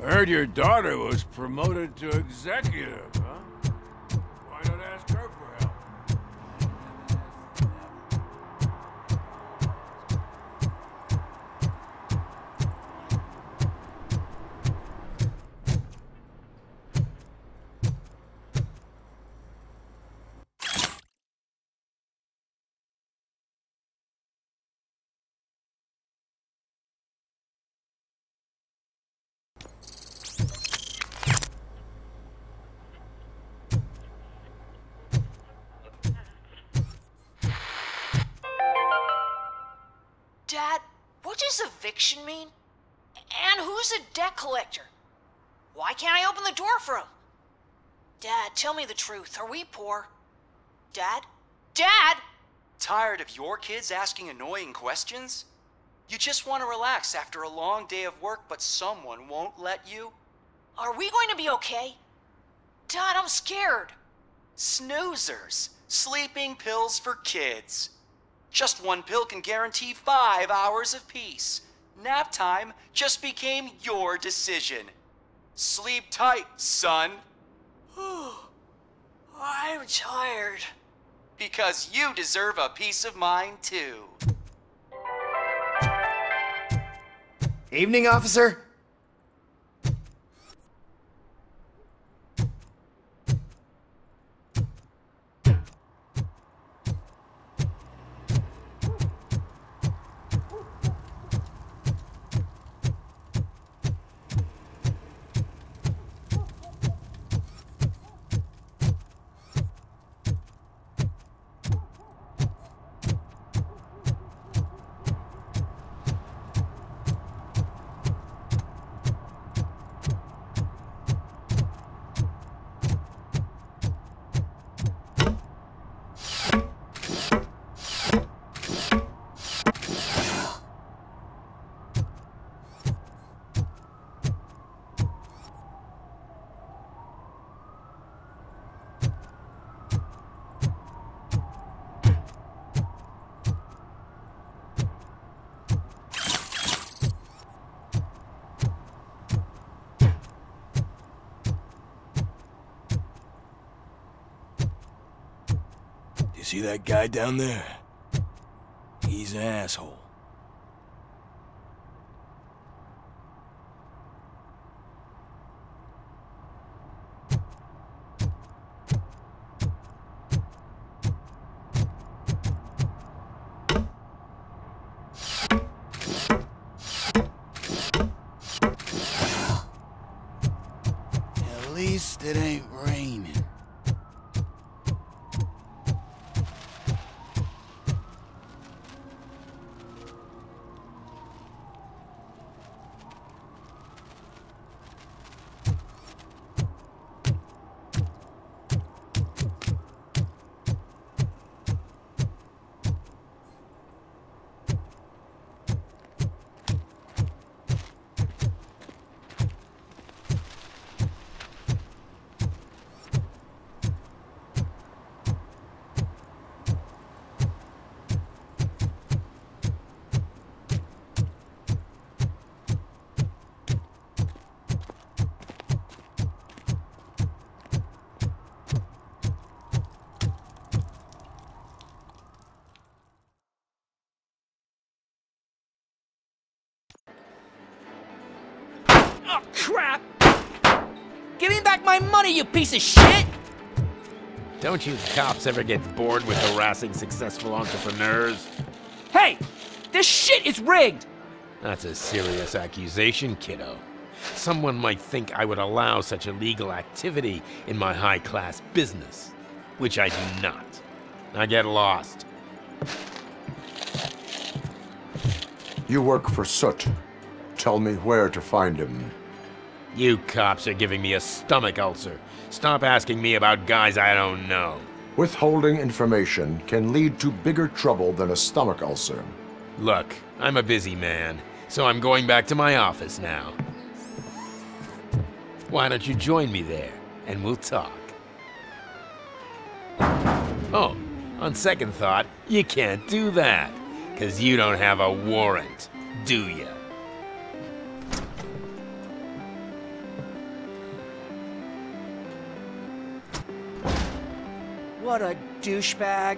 I heard your daughter was promoted to executive, huh? Why not ask her for help? Dad, what does eviction mean? And who's a debt collector? Why can't I open the door for him? Dad, tell me the truth. Are we poor? Dad? Dad! Tired of your kids asking annoying questions? You just want to relax after a long day of work, but someone won't let you? Are we going to be okay? Dad, I'm scared. Snoozers. Sleeping pills for kids. Just one pill can guarantee 5 hours of peace. Nap time just became your decision. Sleep tight, son. I'm tired. Because you deserve a peace of mind, too. Evening, officer. See that guy down there? He's an asshole. At least it ain't raining. Oh, crap! Give me back my money, you piece of shit! Don't you cops ever get bored with harassing successful entrepreneurs? Hey! This shit is rigged! That's a serious accusation, kiddo. Someone might think I would allow such illegal activity in my high-class business, which I do not. I get lost. You work for Soot. Tell me where to find him. You cops are giving me a stomach ulcer. Stop asking me about guys I don't know. Withholding information can lead to bigger trouble than a stomach ulcer. Look, I'm a busy man, so I'm going back to my office now. Why don't you join me there, and we'll talk. Oh, on second thought, you can't do that, 'cause you don't have a warrant, do ya? What a douchebag.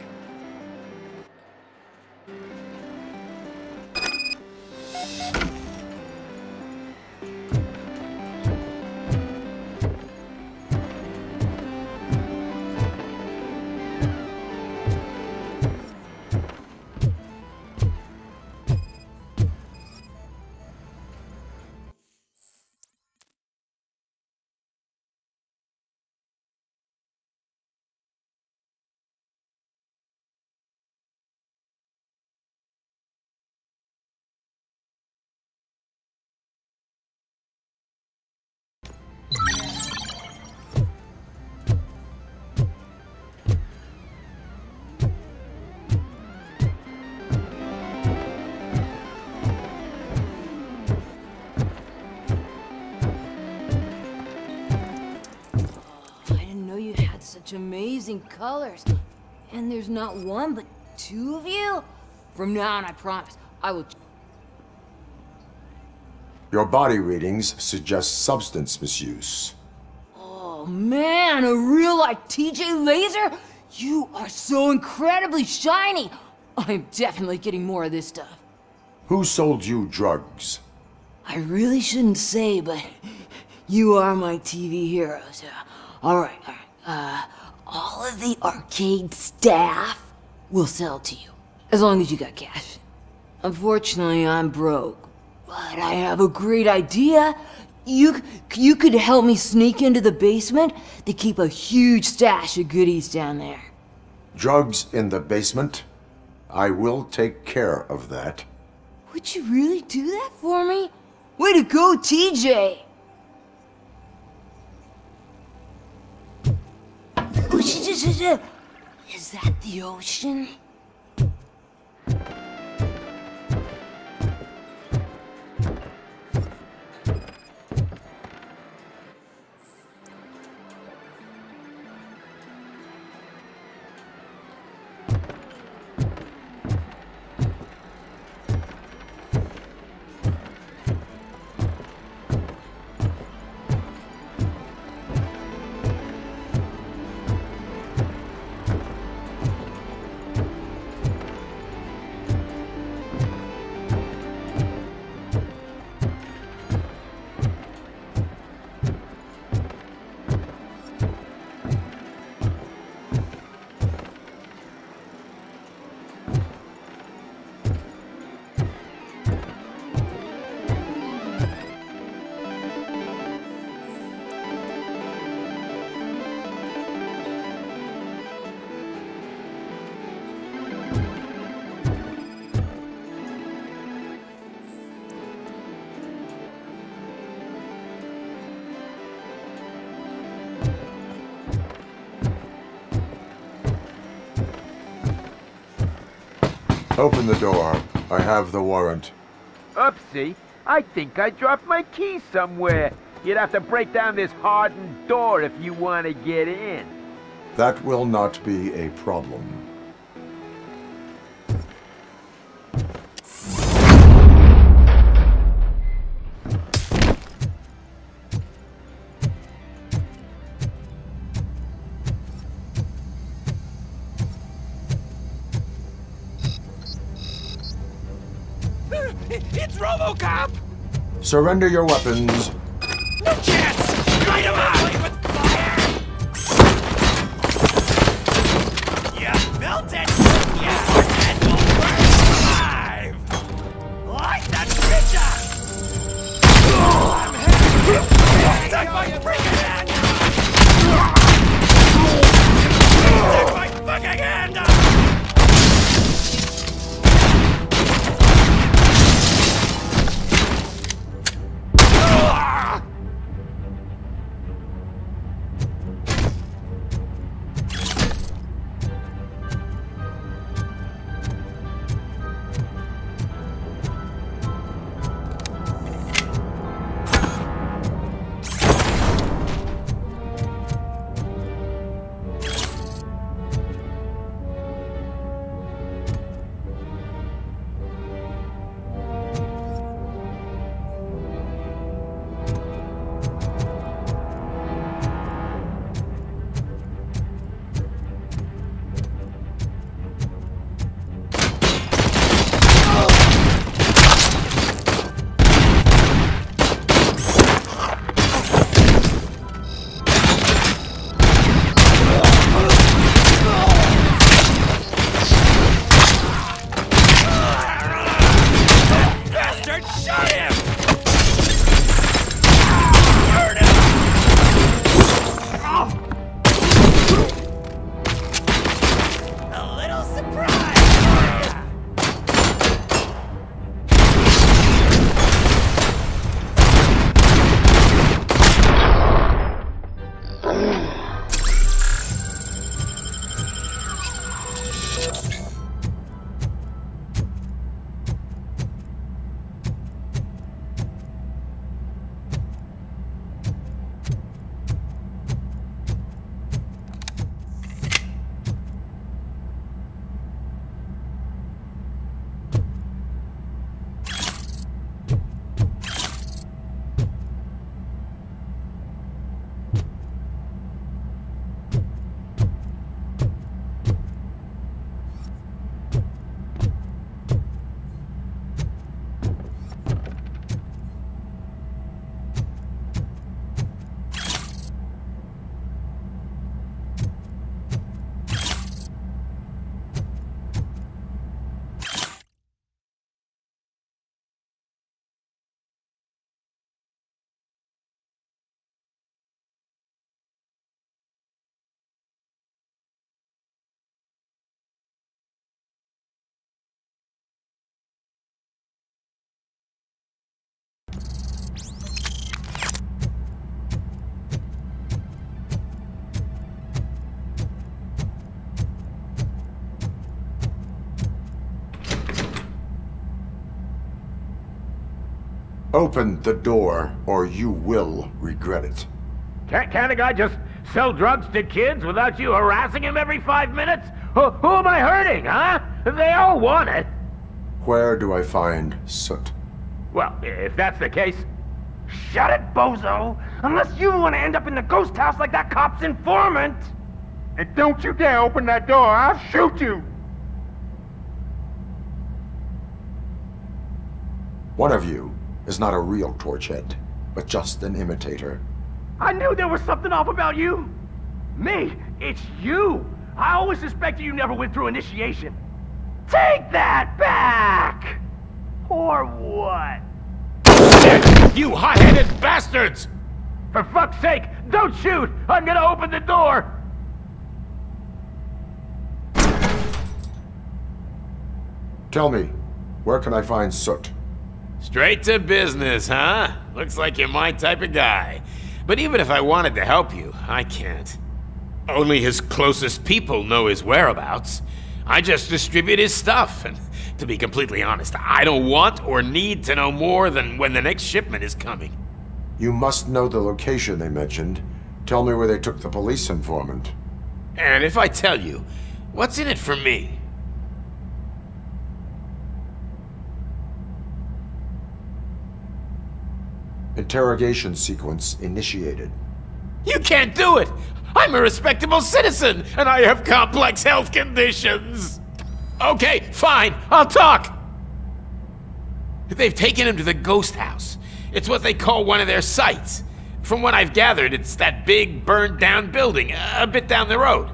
Such amazing colors. And there's not one, but two of you? From now on, I promise, I will... Your body readings suggest substance misuse. Oh man, a real like TJ Laser? You are so incredibly shiny. I'm definitely getting more of this stuff. Who sold you drugs? I really shouldn't say, but you are my TV heroes. All right. All of the arcade staff will sell to you, as long as you got cash. Unfortunately, I'm broke, but I have a great idea. You could help me sneak into the basement. They keep a huge stash of goodies down there. Drugs in the basement? I will take care of that. Would you really do that for me? Way to go, TJ! Is that the ocean? Open the door. I have the warrant. Oopsie, I think I dropped my key somewhere. You'd have to break down this hardened door if you want to get in. That will not be a problem. It's ROBOCOP! Surrender your weapons. No chance! Light him up! With fire! You built it! You and will burn alive! Light that bitch up! I'm heavy! Take my freaking hand! Take my fucking hand up! Shot him! A little surprise! Open the door, or you will regret it. Can't a guy just sell drugs to kids without you harassing him every 5 minutes? Who am I hurting, huh? They all want it. Where do I find Soot? Well, if that's the case, shut it, bozo! Unless you want to end up in the ghost house like that cop's informant! And don't you dare open that door, I'll shoot you! One of you is not a real Torchhead, but just an imitator. I knew there was something off about you! Me? It's you! I always suspected you never went through initiation. Take that back! Or what? You hot-headed bastards! For fuck's sake, don't shoot! I'm gonna open the door! Tell me, where can I find Soot? Straight to business, huh? Looks like you're my type of guy. But even if I wanted to help you, I can't. Only his closest people know his whereabouts. I just distribute his stuff, and to be completely honest, I don't want or need to know more than when the next shipment is coming. You must know the location they mentioned. Tell me where they took the police informant. And if I tell you, what's in it for me? Interrogation sequence initiated. You can't do it! I'm a respectable citizen, and I have complex health conditions! Okay, fine, I'll talk! They've taken him to the ghost house. It's what they call one of their sites. From what I've gathered, it's that big, burned-down building, a bit down the road.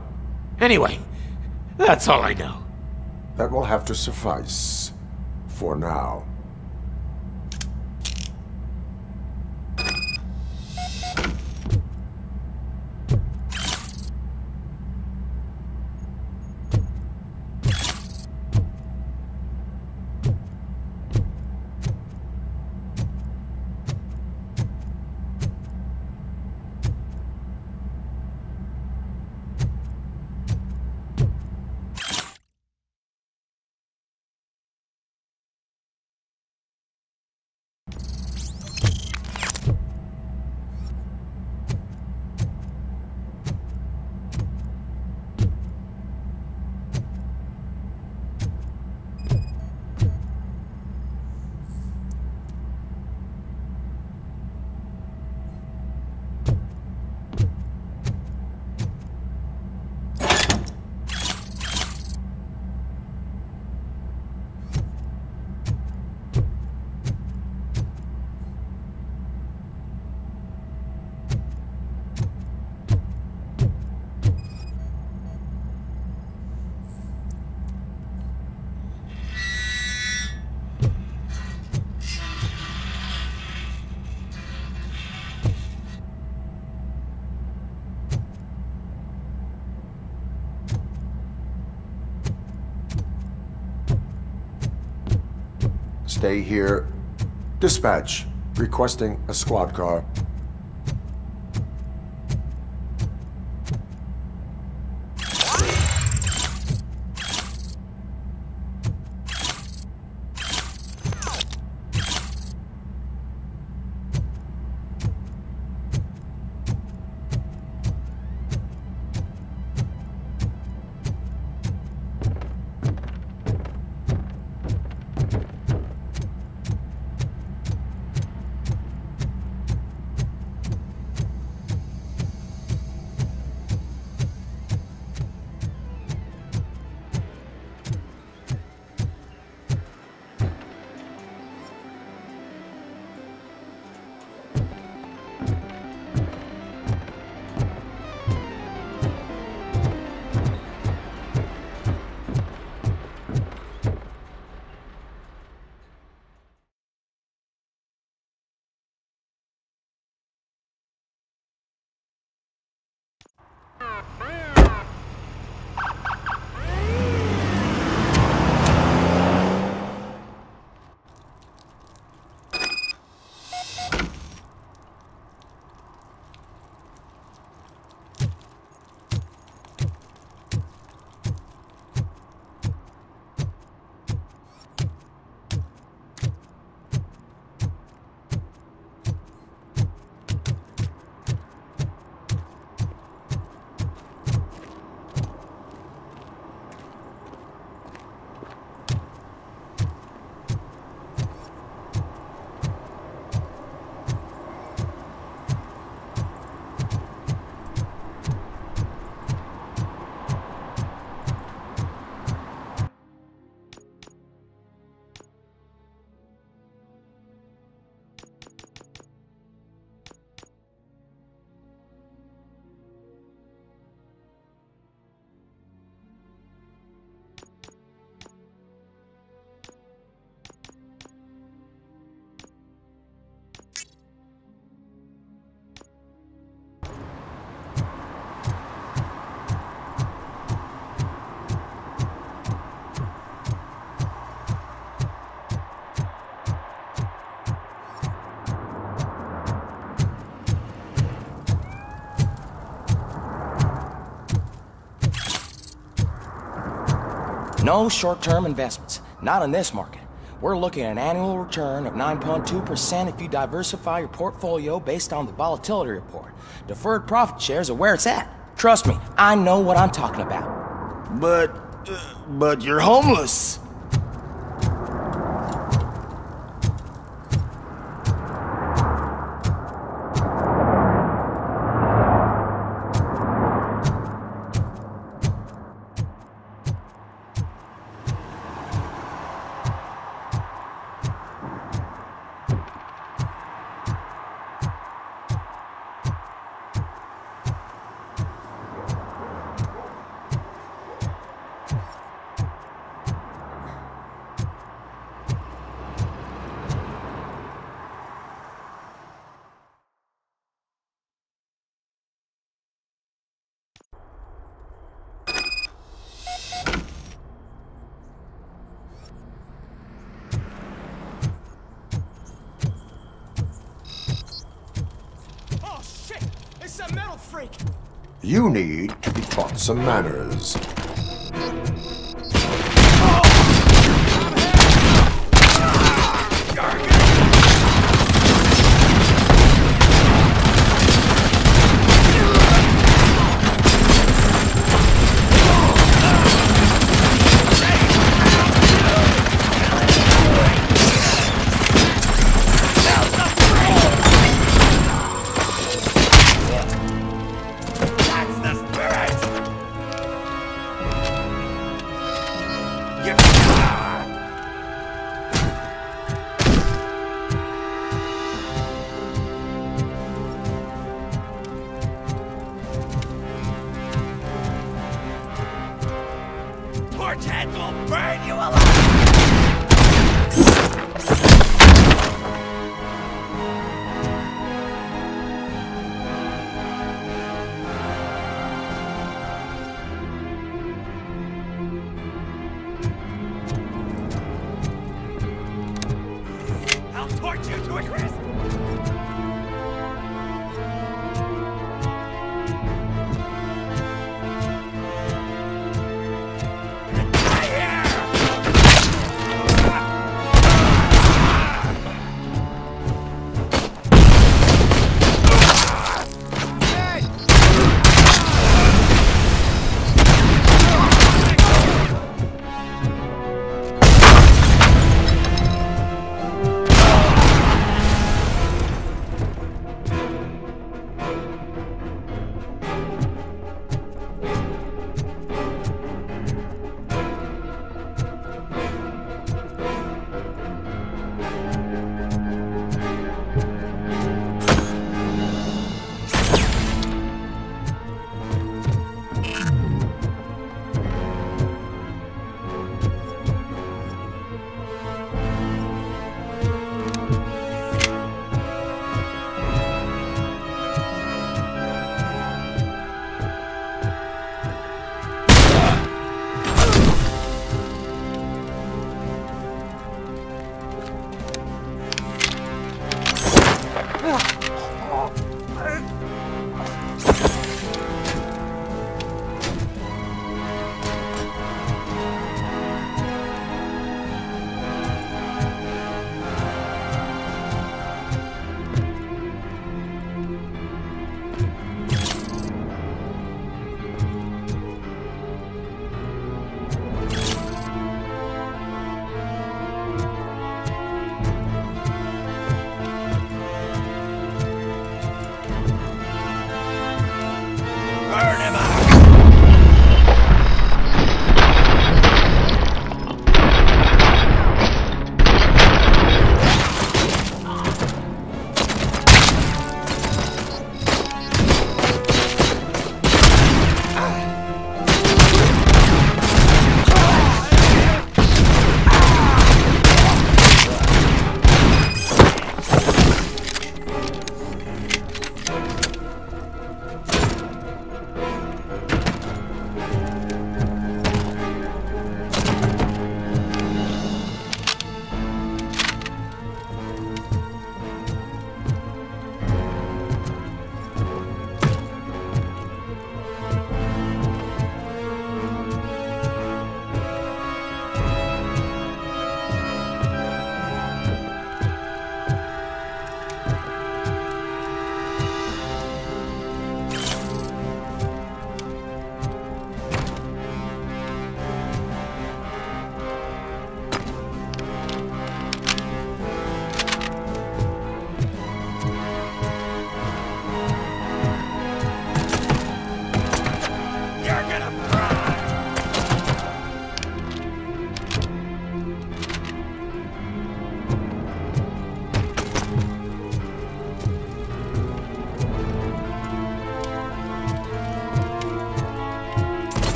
Anyway, that's all I know. That will have to suffice. For now. stay here. Dispatch. Requesting a squad car. No short-term investments, not in this market. We're looking at an annual return of 9.2% if you diversify your portfolio based on the volatility report. Deferred profit shares are where it's at. Trust me, I know what I'm talking about. But you're homeless. You need to be taught some manners. to a crisp!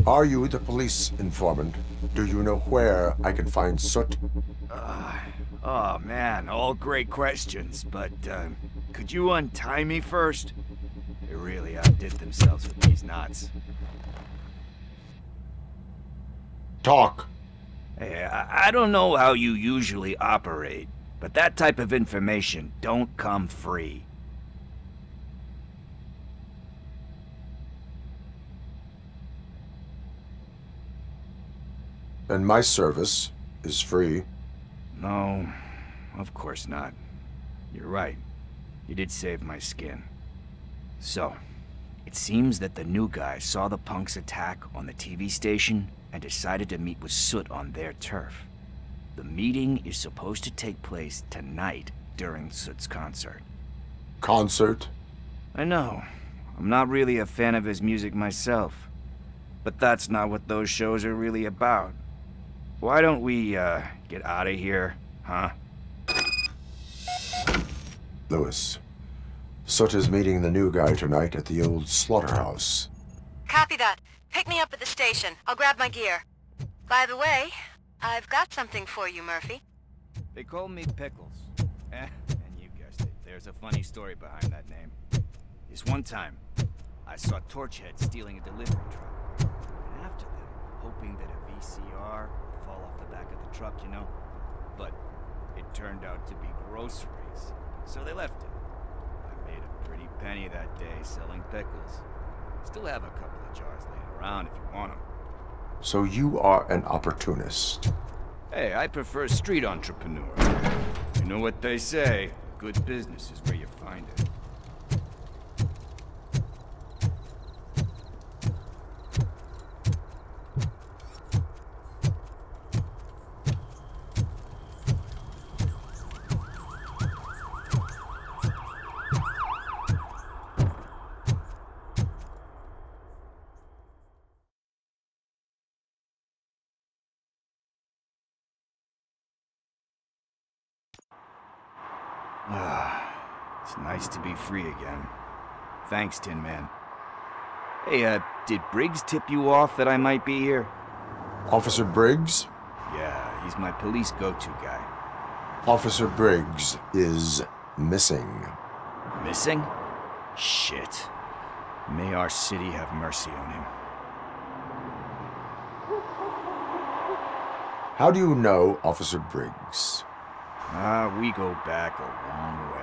Are you the police informant? Do you know where I can find Soot? Oh man, all great questions, but could you untie me first? They really outdid themselves with these knots. Talk. Hey, I don't know how you usually operate, but that type of information don't come free. And my service is free. No, of course not. You're right. You did save my skin. So, it seems that the new guy saw the punks' attack on the TV station and decided to meet with Soot on their turf. The meeting is supposed to take place tonight during Soot's concert. Concert? I know. I'm not really a fan of his music myself. But that's not what those shows are really about. Why don't we, get out of here, huh? Lewis, Soot is meeting the new guy tonight at the old slaughterhouse. Copy that. Pick me up at the station. I'll grab my gear. By the way, I've got something for you, Murphy. They call me Pickles. And you guessed it. There's a funny story behind that name. This one time, I saw Torchhead stealing a delivery truck. I went after them, hoping that a VCR would fall off the back of the truck, you know? But it turned out to be groceries, so they left it. I made a pretty penny that day selling pickles. Still have a couple of jars laying around if you want them. So you are an opportunist. Hey, I prefer street entrepreneur. You know what they say, good business is where you find it. It's nice to be free again. Thanks, Tin Man. Hey, did Briggs tip you off that I might be here? Officer Briggs? Yeah, he's my police go-to guy. Officer Briggs is missing. Missing? Shit. May our city have mercy on him. How do you know Officer Briggs? We go back a long way.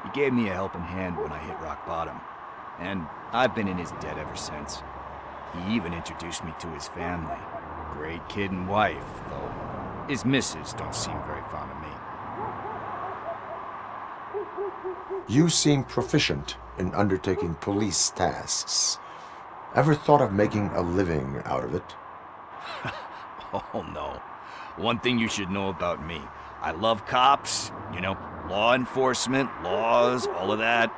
He gave me a helping hand when I hit rock bottom. And I've been in his debt ever since. He even introduced me to his family. Great kid and wife, though his missus don't seem very fond of me. You seem proficient in undertaking police tasks. Ever thought of making a living out of it? Oh no. One thing you should know about me. I love cops, you know, law enforcement, laws, all of that.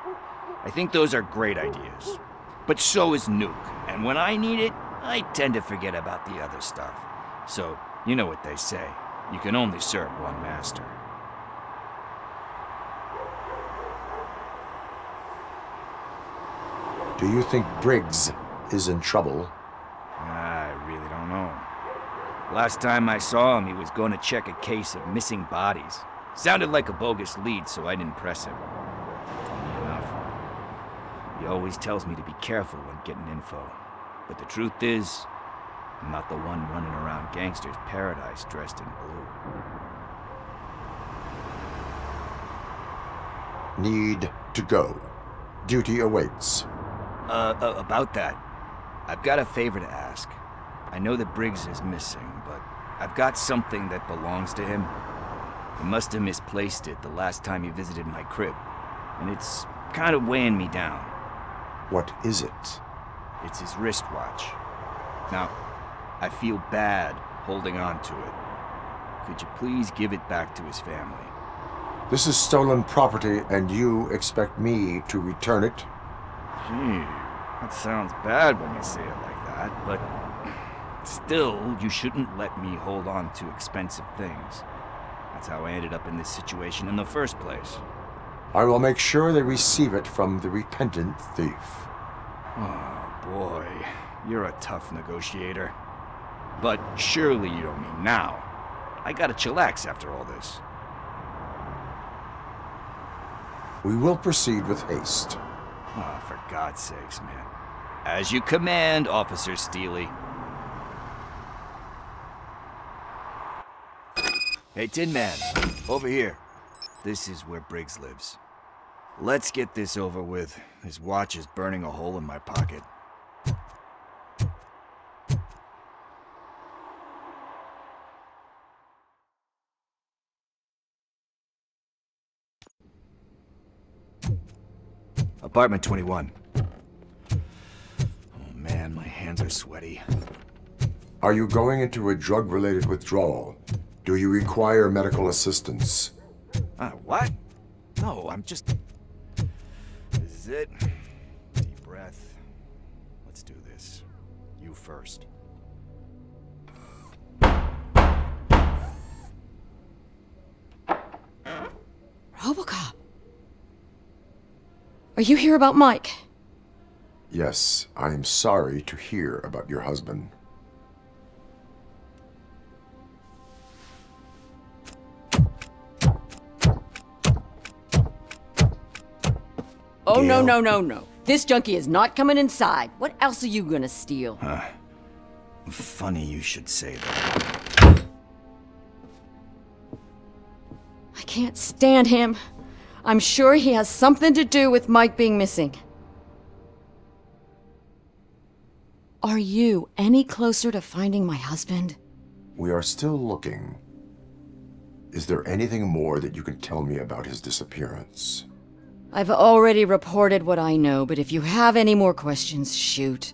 I think those are great ideas. But so is Nuke, and when I need it, I tend to forget about the other stuff. So, you know what they say. You can only serve one master. Do you think Briggs is in trouble? I really don't know. Last time I saw him, he was going to check a case of missing bodies. Sounded like a bogus lead, so I didn't press him. Funny enough. He always tells me to be careful when getting info. But the truth is, I'm not the one running around gangsters' paradise dressed in blue. Need to go. Duty awaits. About that, I've got a favor to ask. I know that Briggs is missing, but I've got something that belongs to him. He must have misplaced it the last time he visited my crib, and it's kind of weighing me down. What is it? It's his wristwatch. Now, I feel bad holding on to it. Could you please give it back to his family? This is stolen property, and you expect me to return it? Gee, that sounds bad when you say it like that, but still, you shouldn't let me hold on to expensive things. That's how I ended up in this situation in the first place. I will make sure they receive it from the repentant thief. Oh, boy. you're a tough negotiator. But surely you don't mean now. I gotta chillax after all this. We will proceed with haste. Oh, for God's sakes, man. As you command, Officer Steely. Hey, Tin Man, over here. This is where Briggs lives. Let's get this over with. His watch is burning a hole in my pocket. Apartment 21. Oh man, my hands are sweaty. Are you going into a drug-related withdrawal? Do you require medical assistance? What? No, I'm just... This is it. Deep breath. Let's do this. You first. ROBOCOP. Are you here about Mike? Yes, I am sorry to hear about your husband. Oh, no, no, no, no. This junkie is not coming inside. What else are you gonna steal? Funny you should say that. I can't stand him. I'm sure he has something to do with Mike being missing. Are you any closer to finding my husband? We are still looking. Is there anything more that you can tell me about his disappearance? I've already reported what I know, but if you have any more questions, shoot.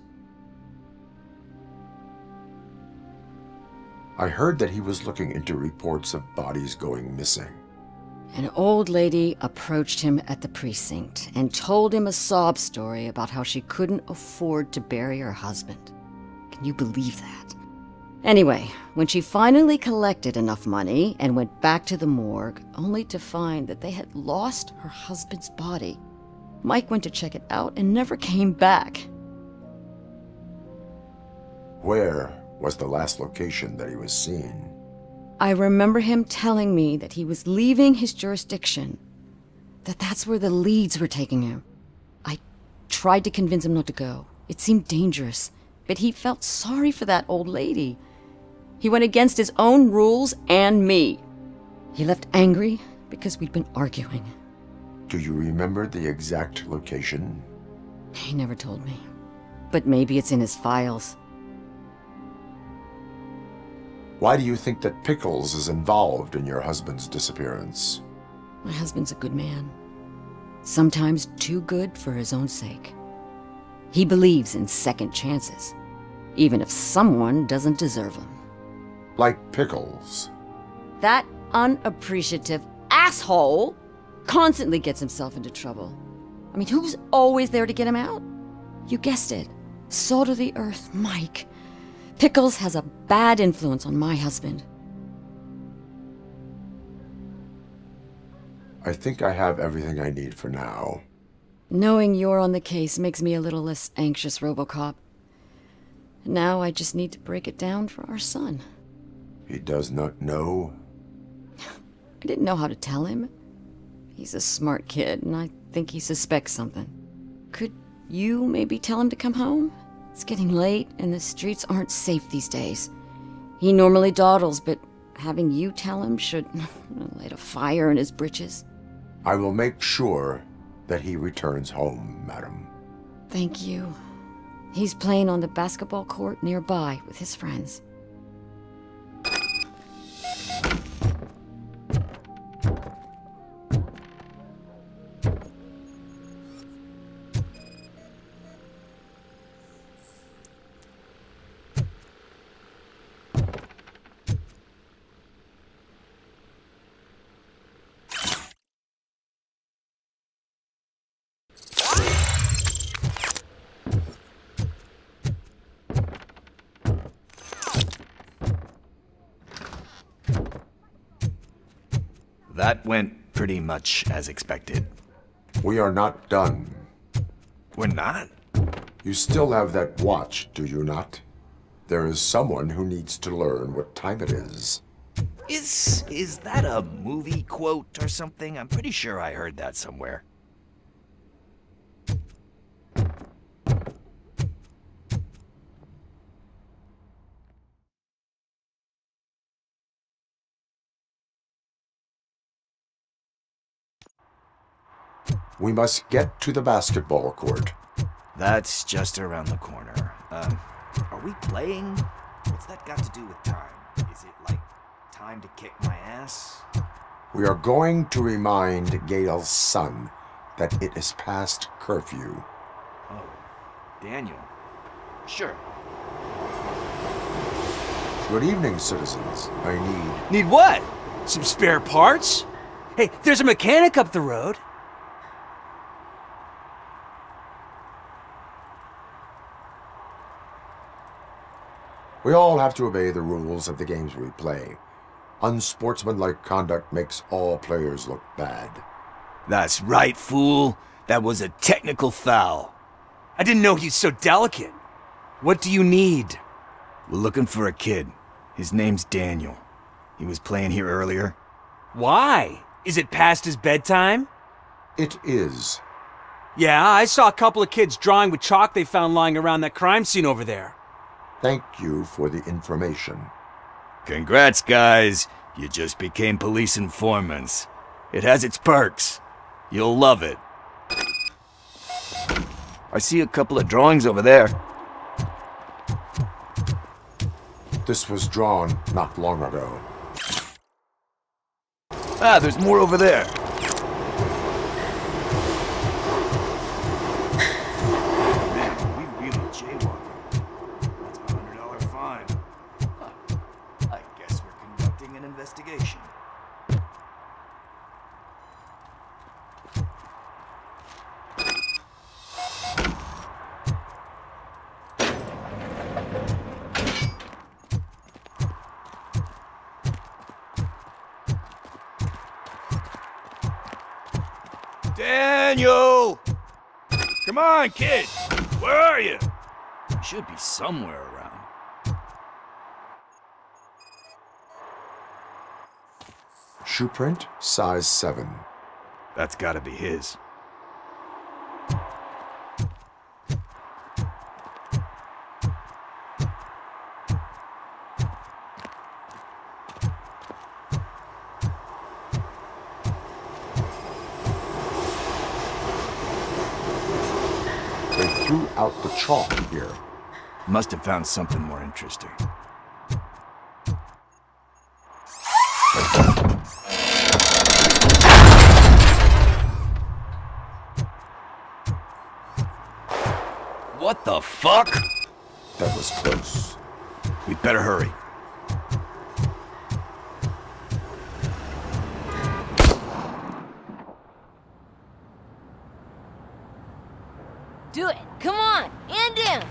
I heard that he was looking into reports of bodies going missing. An old lady approached him at the precinct and told him a sob story about how she couldn't afford to bury her husband. Can you believe that? Anyway, when she finally collected enough money and went back to the morgue, only to find that they had lost her husband's body, Mike went to check it out and never came back. Where was the last location that he was seen? I remember him telling me that he was leaving his jurisdiction, that that's where the leads were taking him. I tried to convince him not to go. It seemed dangerous, but he felt sorry for that old lady. He went against his own rules and me. He left angry because we'd been arguing. Do you remember the exact location? He never told me, but maybe it's in his files. Why do you think that Pickles is involved in your husband's disappearance? My husband's a good man. Sometimes too good for his own sake. He believes in second chances, even if someone doesn't deserve them. Like Pickles? That unappreciative asshole constantly gets himself into trouble. I mean, who's always there to get him out? You guessed it. Salt of the earth, Mike. Pickles has a bad influence on my husband. I think I have everything I need for now. Knowing you're on the case makes me a little less anxious, RoboCop. Now I just need to break it down for our son. He does not know? I didn't know how to tell him. He's a smart kid, and I think he suspects something. Could you maybe tell him to come home? It's getting late, and the streets aren't safe these days. He normally dawdles, but having you tell him should light a fire in his britches. I will make sure that he returns home, madam. Thank you. He's playing on the basketball court nearby with his friends. That went pretty much as expected. We are not done. We're not? You still have that watch, do you not? There is someone who needs to learn what time it is. Is that a movie quote or something? I'm pretty sure I heard that somewhere. We must get to the basketball court. That's just around the corner. Are we playing? What's that got to do with time? Is it like time to kick my ass? We are going to remind Gail's son that it is past curfew. Oh, Daniel. Sure. Good evening, citizens. I Need what? Some spare parts? Hey, there's a mechanic up the road. We all have to obey the rules of the games we play. Unsportsmanlike conduct makes all players look bad. That's right, fool. That was a technical foul. I didn't know he's so delicate. What do you need? We're looking for a kid. His name's Daniel. He was playing here earlier. Why? Is it past his bedtime? It is. Yeah, I saw a couple of kids drawing with chalk they found lying around that crime scene over there. Thank you for the information. Congrats, guys. You just became police informants. It has its perks. You'll love it. I see a couple of drawings over there. This was drawn not long ago. Ah, there's more over there. Man, we really jaywalked. That's a $100 fine. Huh. I guess we're conducting an investigation. Daniel! Come on, kid! Where are you? You should be somewhere around. Shoe print, size 7. That's gotta be his. They threw out the chalk here. Must have found something more interesting. What the fuck? That was close. We'd better hurry. Do it. Come on. End him.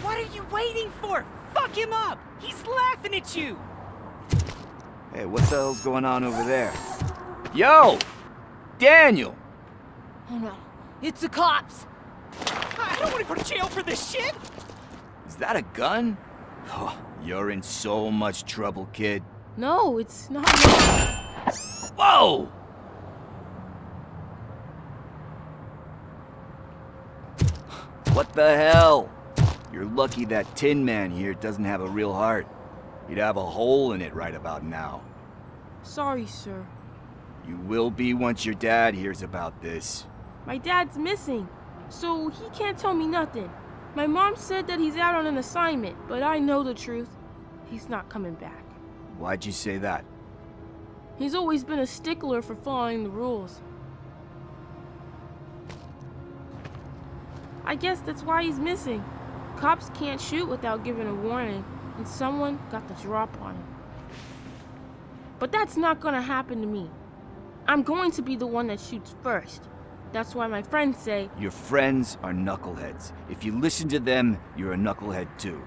What are you waiting for? Fuck him up! He's laughing at you! Hey, what the hell's going on over there? Yo! Daniel! Oh no. It's the cops. I don't want to go to jail for this shit! Is that a gun? Oh, you're in so much trouble, kid. No, it's not. Whoa! What the hell? You're lucky that Tin Man here doesn't have a real heart. He'd have a hole in it right about now. Sorry, sir. You will be once your dad hears about this. My dad's missing, so he can't tell me nothing. My mom said that he's out on an assignment, but I know the truth. He's not coming back. Why'd you say that? He's always been a stickler for following the rules. I guess that's why he's missing. Cops can't shoot without giving a warning, and someone got the drop on him. But that's not gonna happen to me. I'm going to be the one that shoots first. That's why my friends say... Your friends are knuckleheads. If you listen to them, you're a knucklehead too.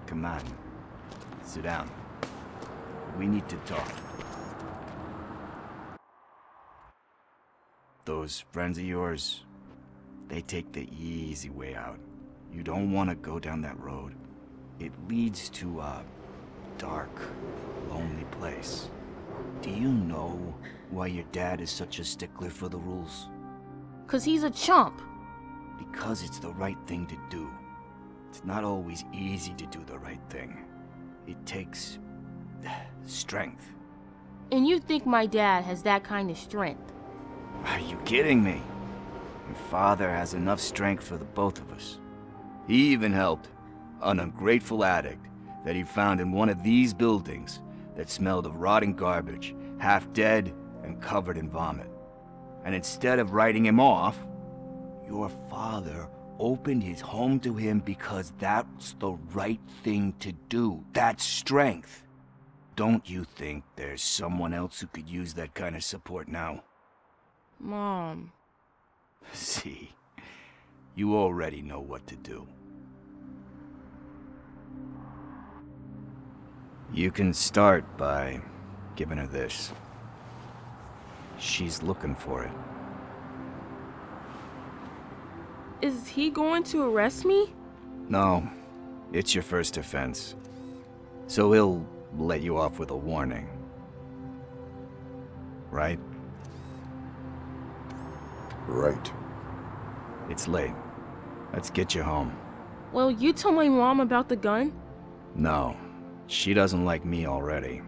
Come on. Sit down. We need to talk. Those friends of yours, They take the easy way out. You don't want to go down that road. It leads to a dark, lonely place. Do you know why your dad is such a stickler for the rules? 'Cause he's a chump. Because it's the right thing to do. It's not always easy to do the right thing. It takes strength. And you think my dad has that kind of strength? Are you kidding me? Your father has enough strength for the both of us. He even helped an ungrateful addict that he found in one of these buildings that smelled of rotting garbage, half dead and covered in vomit. And instead of writing him off, your father opened his home to him because that's the right thing to do. That's strength. Don't you think there's someone else who could use that kind of support now? Mom. See, you already know what to do. You can start by giving her this. She's looking for it. Is he going to arrest me? No, it's your first offense. So he'll let you off with a warning. Right? Right. It's late. Let's get you home. Well, you told my mom about the gun? No, she doesn't like me already.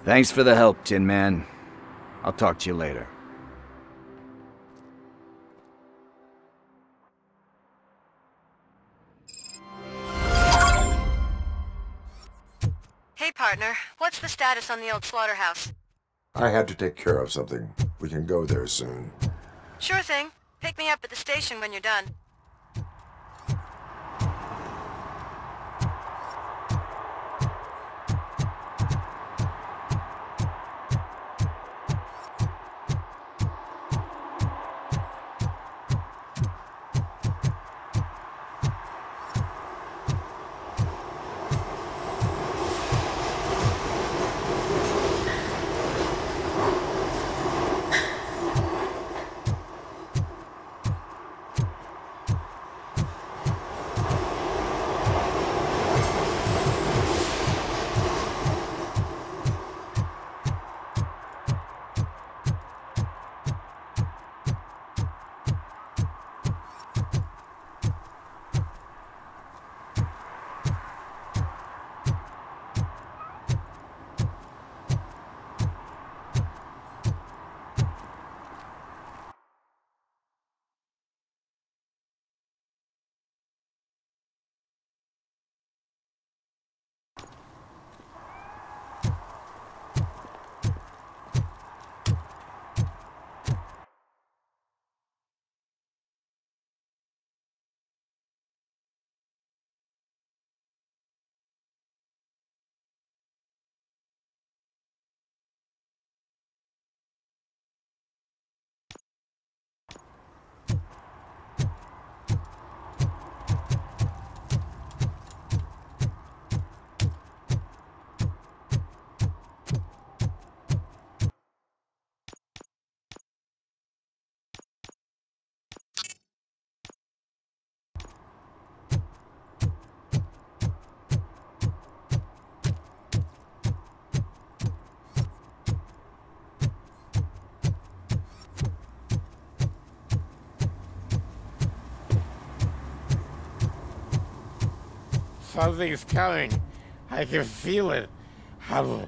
Thanks for the help, Tin Man. I'll talk to you later. Hey, partner. What's the status on the old slaughterhouse? I had to take care of something. We can go there soon. Sure thing. Pick me up at the station when you're done. Something's coming. I can feel it. Hum.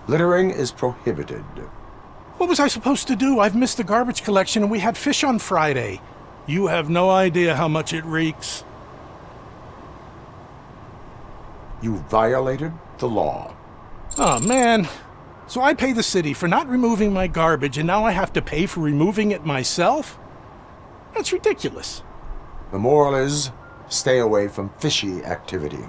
Littering is prohibited. What was I supposed to do? I've missed the garbage collection and we had fish on Friday. You have no idea how much it reeks. You violated the law. Oh, man. So I pay the city for not removing my garbage, and now I have to pay for removing it myself? That's ridiculous. The moral is, stay away from fishy activity.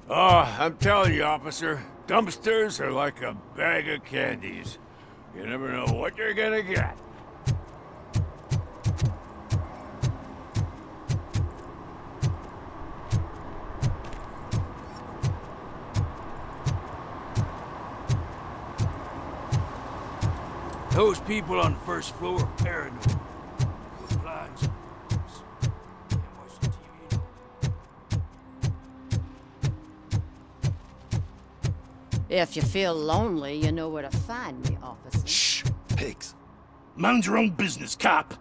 Oh, I'm telling you, officer, dumpsters are like a bag of candies. You never know what you're gonna get. Those people on the first floor are paranoid. The blinds are closed. Can't watch the TV. If you feel lonely, you know where to find me, officer. Shh, pigs. Mind your own business, cop.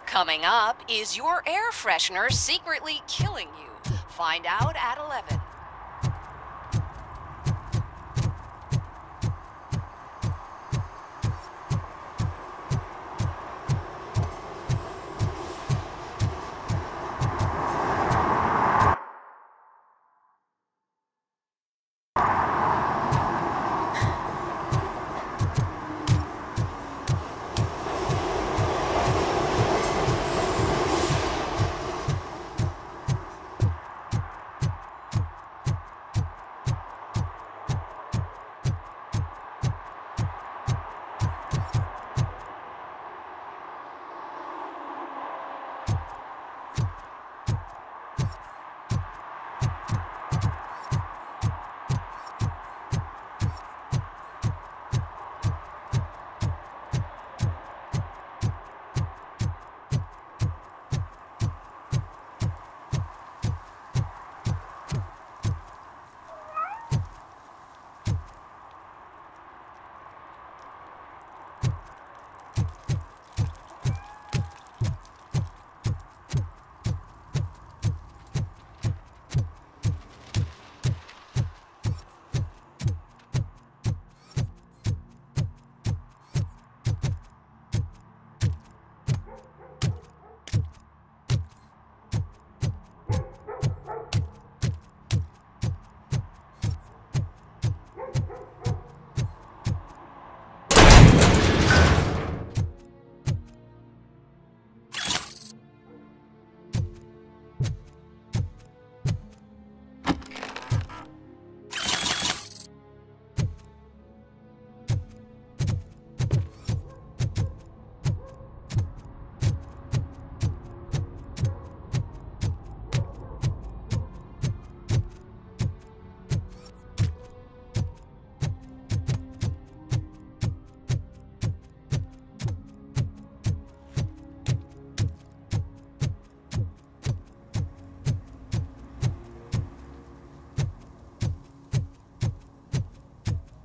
Coming up, is your air freshener secretly killing you? Find out at 11.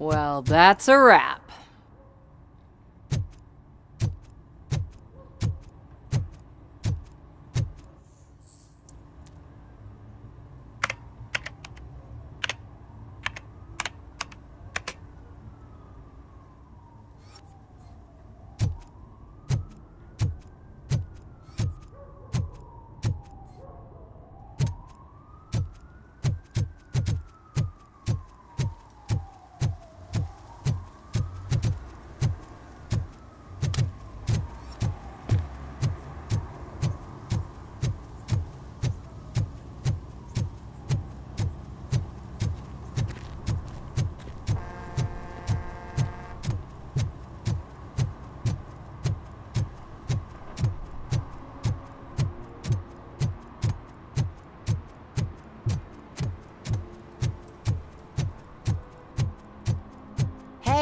Well, that's a wrap.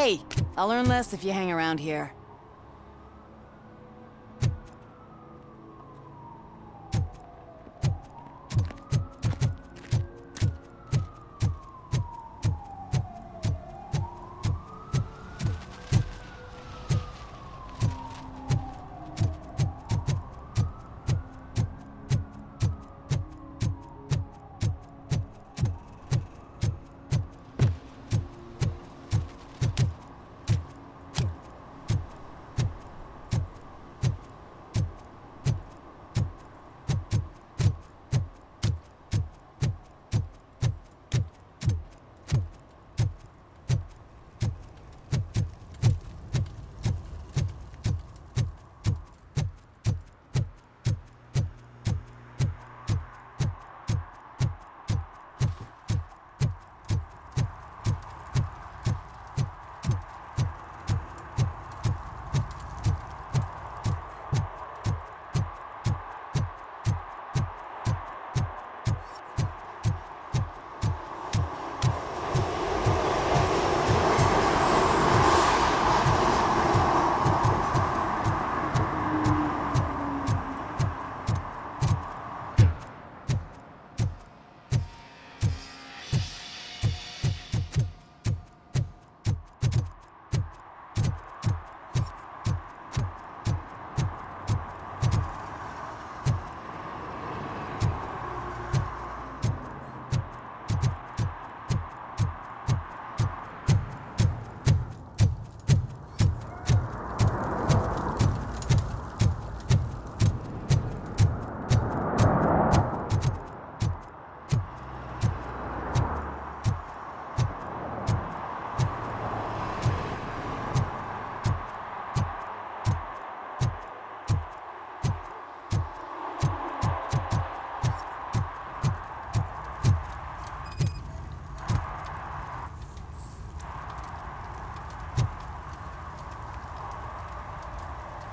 Hey, I'll learn less if you hang around here.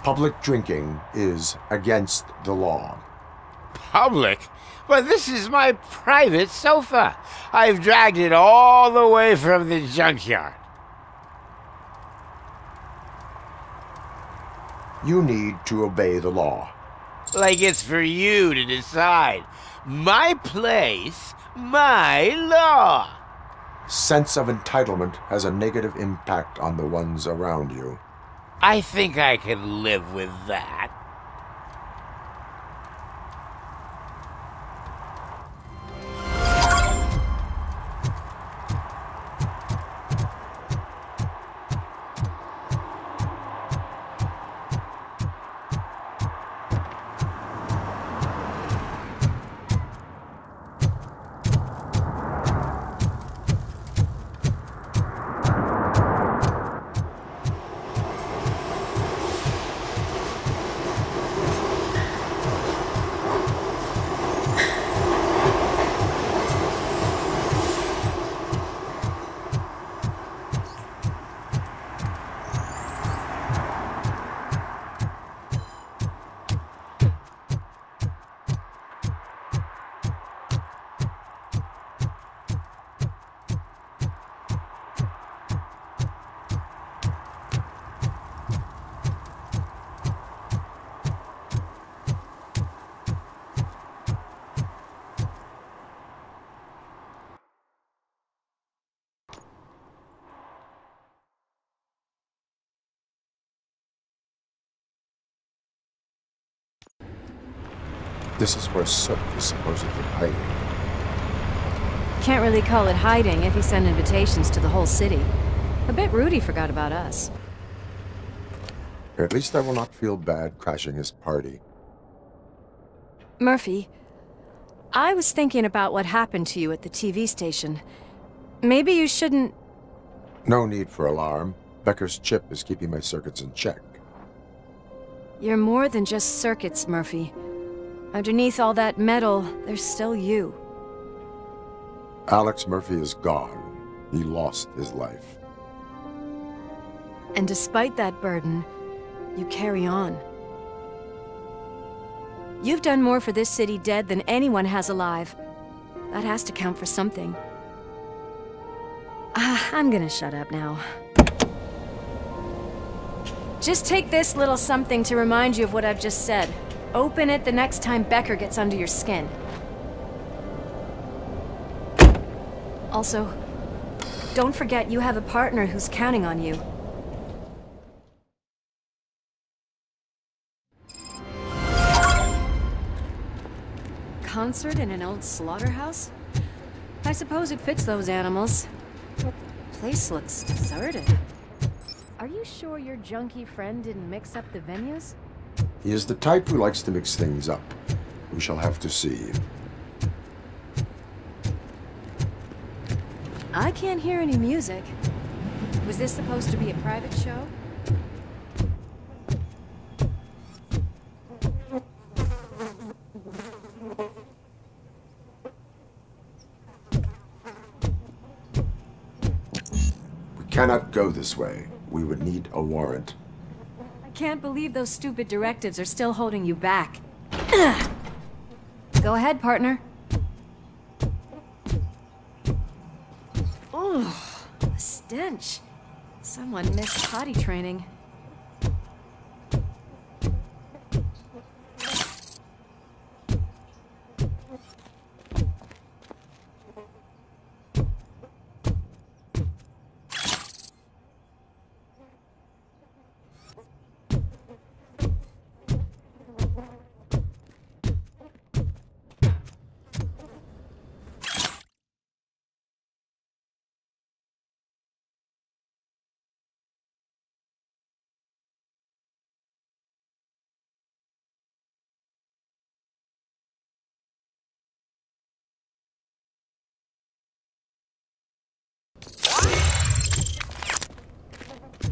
Public drinking is against the law. Public? But this is my private sofa. I've dragged it all the way from the junkyard. You need to obey the law. Like it's for you to decide. My place, my law. Sense of entitlement has a negative impact on the ones around you. I think I can live with that. This is where Soot is supposedly hiding. Can't really call it hiding if he sent invitations to the whole city. A bit rude he forgot about us. At least I will not feel bad crashing his party. Murphy, I was thinking about what happened to you at the TV station. Maybe you shouldn't... No need for alarm. Becker's chip is keeping my circuits in check. You're more than just circuits, Murphy. Underneath all that metal, there's still you. Alex Murphy is gone. He lost his life. And despite that burden, you carry on. You've done more for this city dead than anyone has alive. That has to count for something. I'm gonna shut up now. Just take this little something to remind you of what I've just said. Open it the next time Becker gets under your skin. Also, don't forget you have a partner who's counting on you. Concert in an old slaughterhouse? I suppose it fits those animals. Place looks deserted. Are you sure your junkie friend didn't mix up the venues? He is the type who likes to mix things up. We shall have to see. I can't hear any music. Was this supposed to be a private show? We cannot go this way. We would need a warrant. I can't believe those stupid directives are still holding you back. Go ahead, partner. Ugh, the stench. Someone missed potty training.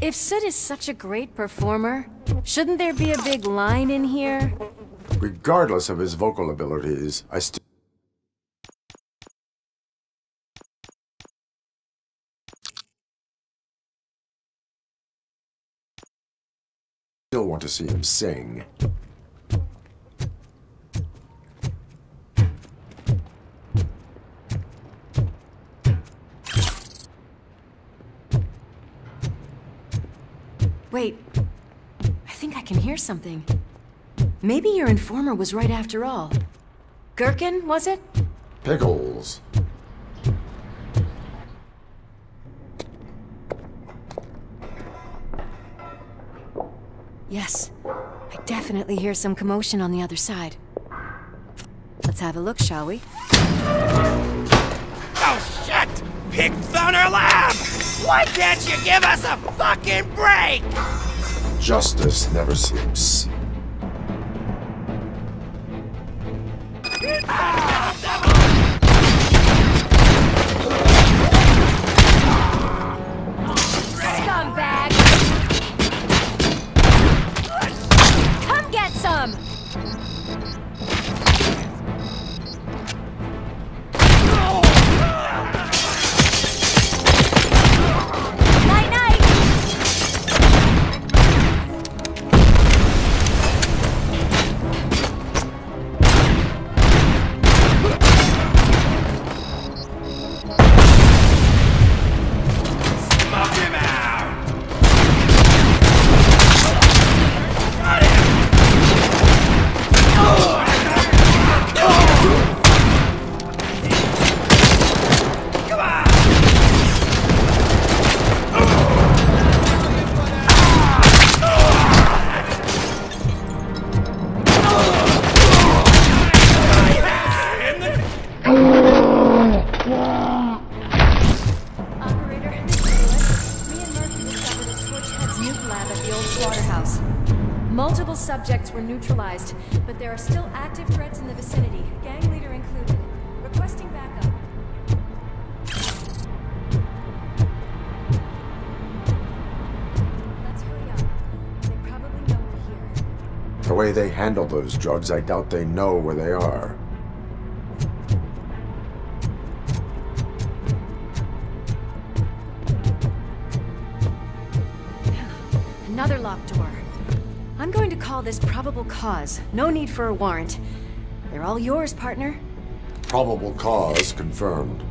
If Sid is such a great performer, shouldn't there be a big line in here? Regardless of his vocal abilities, I still want to see him sing. Wait, I think I can hear something. Maybe your informer was right after all. Gherkin, was it? Pickles. Yes, I definitely hear some commotion on the other side. Let's have a look, shall we? Oh, shit! Pig Thunder Lab! Why can't you give us a fucking break? Justice never sleeps. Scumbag! Come get some! Night-night! Multiple subjects were neutralized, but there are still active threats in the vicinity, gang leader included. Requesting backup. Let's hurry up. They probably know we're here. The way they handle those drugs, I doubt they know where they are. Another locked door. I'm going to call this probable cause. No need for a warrant. They're all yours, partner. Probable cause confirmed.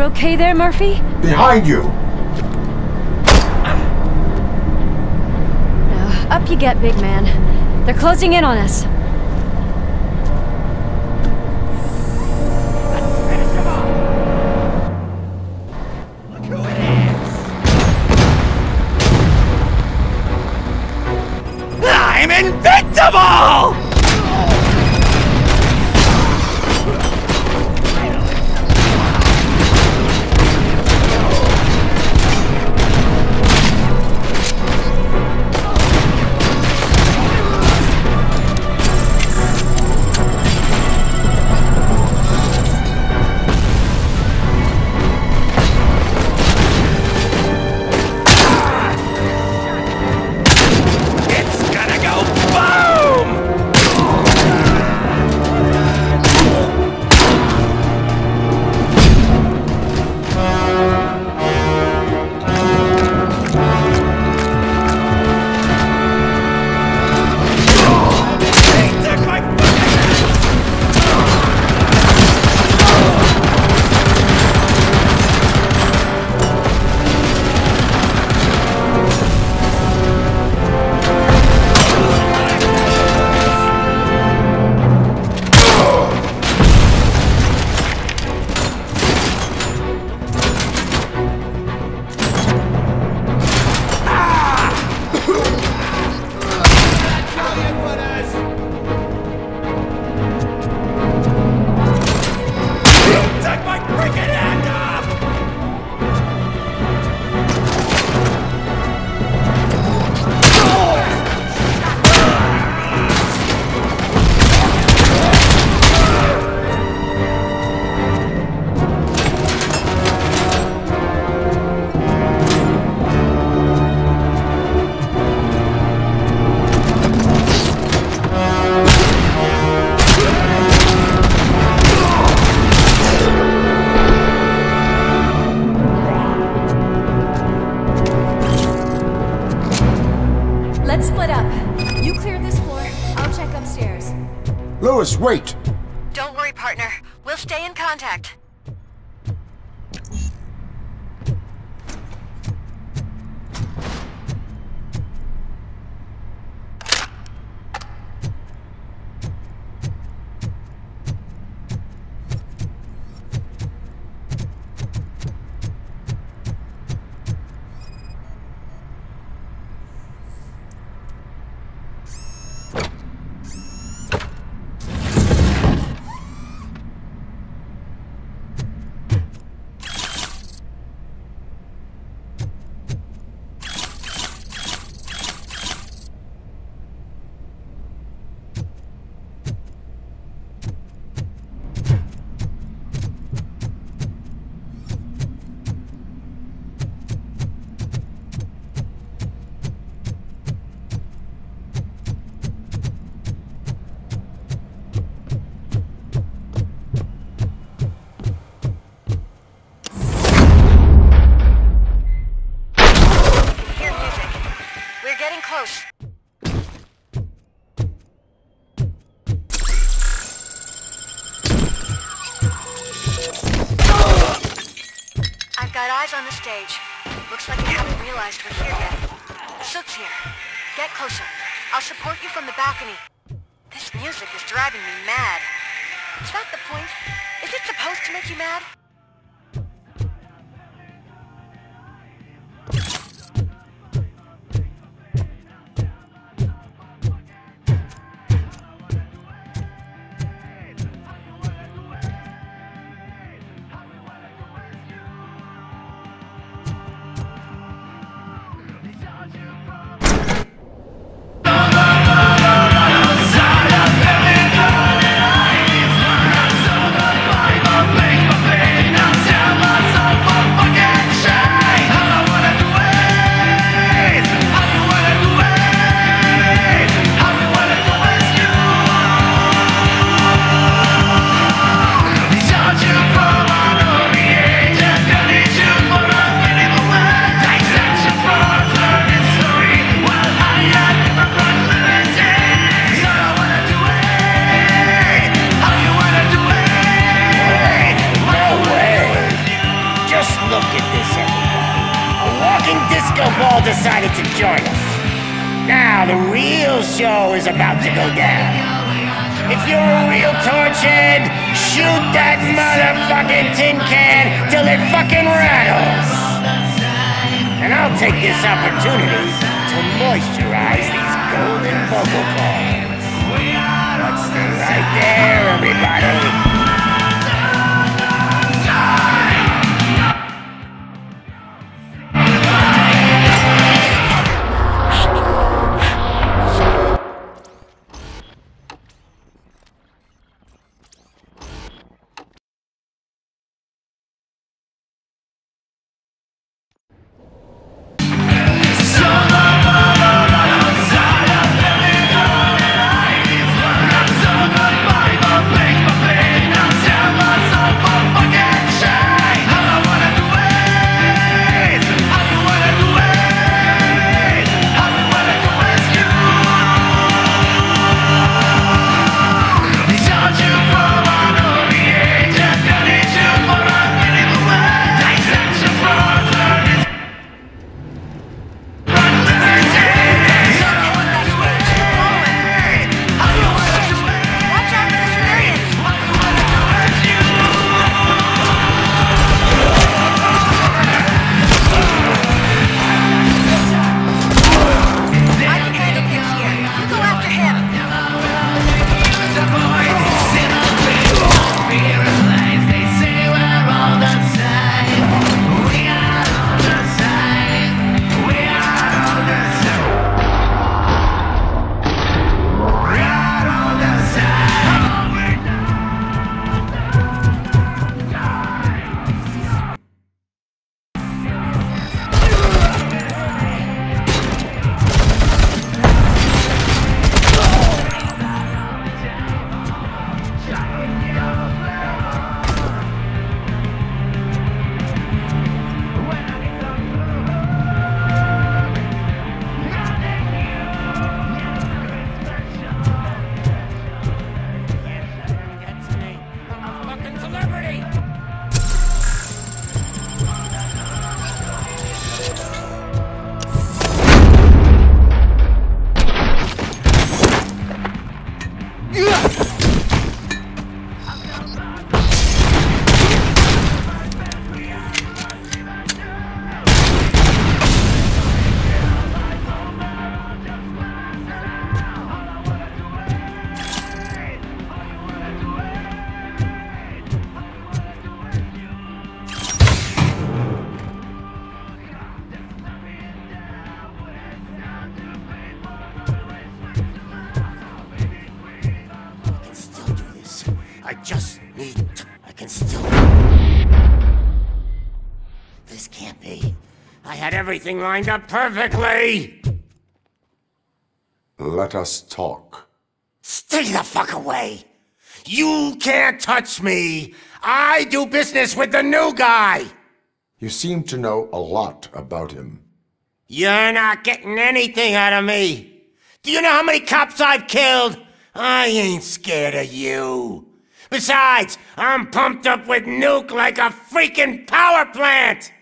Okay there, Murphy? Behind you! Up you get, big man. They're closing in on us. Look who it is! I'm invincible! Lewis, wait! Don't worry, partner. We'll stay in contact. Got eyes on the stage. Looks like you haven't realized we're here yet. Sook's here. Get closer. I'll support you from the balcony. This music is driving me mad. Is that the point? Is it supposed to make you mad? Decided to join us. Now the real show is about to go down. If you're a real torchhead, shoot that motherfucking tin can till it fucking rattles. And I'll take this opportunity to moisturize these golden vocal cords. Let's stay right there, everybody. Bye. had everything lined up perfectly. Let us talk. Stay the fuck away. You can't touch me. I do business with the new guy. You seem to know a lot about him. You're not getting anything out of me. Do you know how many cops I've killed? I ain't scared of you. Besides, I'm pumped up with nuke like a freaking power plant.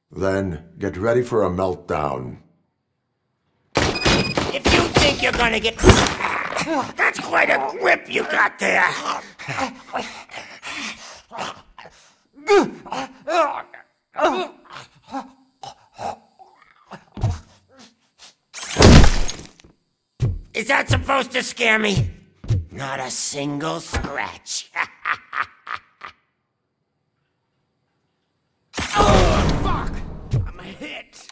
Then get ready for a meltdown. If you think you're gonna get... That's quite a grip you got there. Is that supposed to scare me? Not a single scratch. Oh, fuck! I'm hit.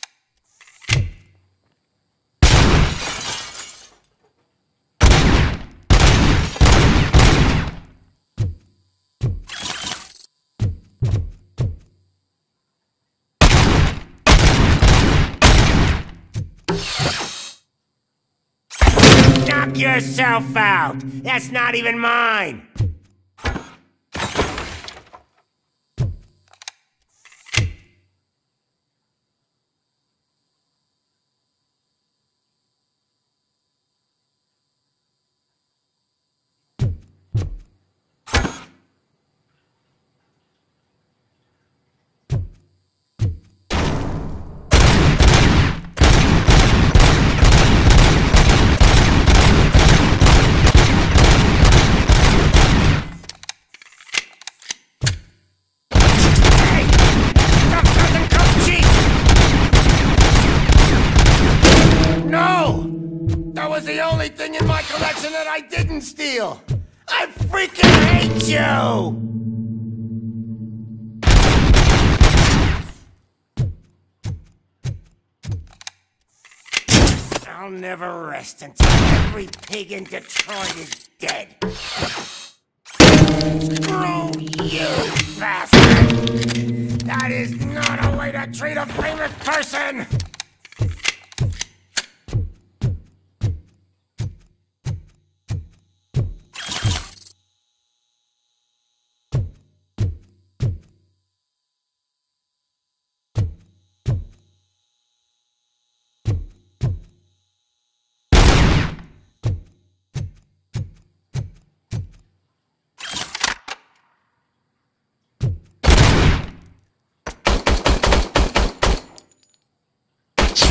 Knock yourself out. That's not even mine. The only thing in my collection that I didn't steal. I freaking hate you! I'll never rest until every pig in Detroit is dead. Screw you, bastard! That is not a way to treat a famous person!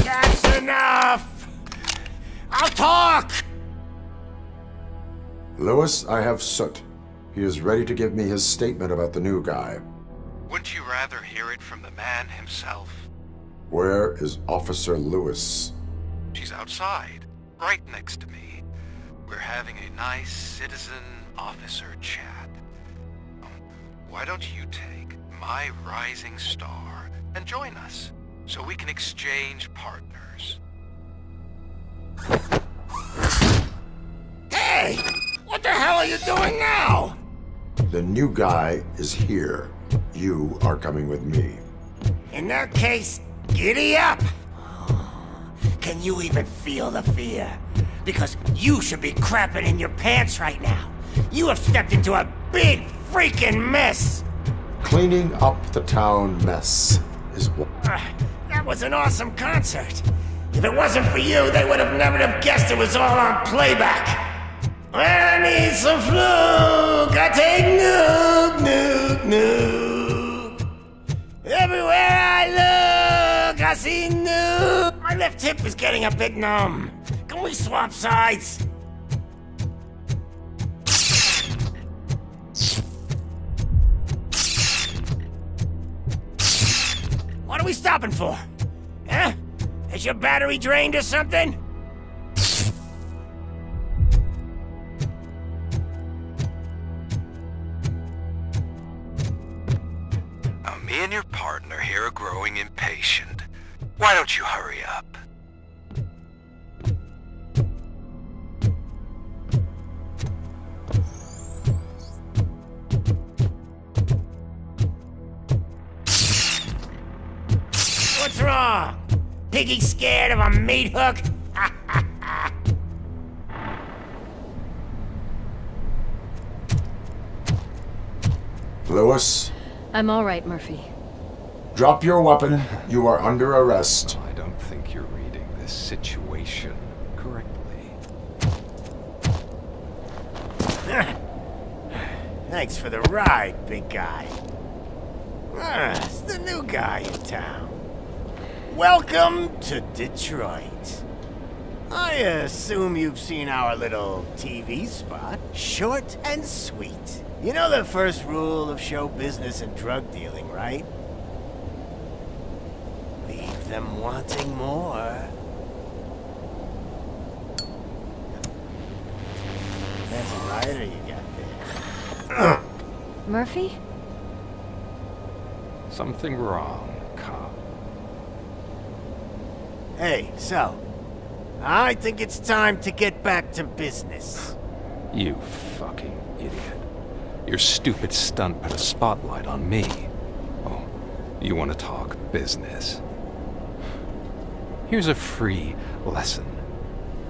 That's enough! I'll talk! Lewis, I have Soot. He is ready to give me his statement about the new guy. Wouldn't you rather hear it from the man himself? Where is Officer Lewis? She's outside, right next to me. We're having a nice citizen-officer chat. Why don't you take my rising star and join us, so we can exchange partners? Hey! What the hell are you doing now? The new guy is here. You are coming with me. In that case, giddy up! Can you even feel the fear? Because you should be crapping in your pants right now. You have stepped into a big freaking mess! Cleaning up the town mess is what... That was an awesome concert. If it wasn't for you, they would have never have guessed it was all on playback. I need some fluke. I take nuke, nuke, nuke. Everywhere I look, I see nuke. My left hip is getting a bit numb. Can we swap sides? What are we stopping for? Huh? Is your battery drained or something? Me and your partner here are growing impatient. Why don't you hurry up? What's wrong? Piggy scared of a meat hook? Lewis, I'm all right, Murphy. drop your weapon. You are under arrest. I don't think you're reading this situation correctly. Thanks for the ride, big guy. It's the new guy in town. Welcome to Detroit. I assume you've seen our little TV spot. Short and sweet. You know the first rule of show business and drug dealing, right? Leave them wanting more. That's a lighter you got there. Murphy? Something wrong, cop. Hey, so, I think it's time to get back to business. You fucking idiot. Your stupid stunt put a spotlight on me. Oh, you want to talk business? Here's a free lesson.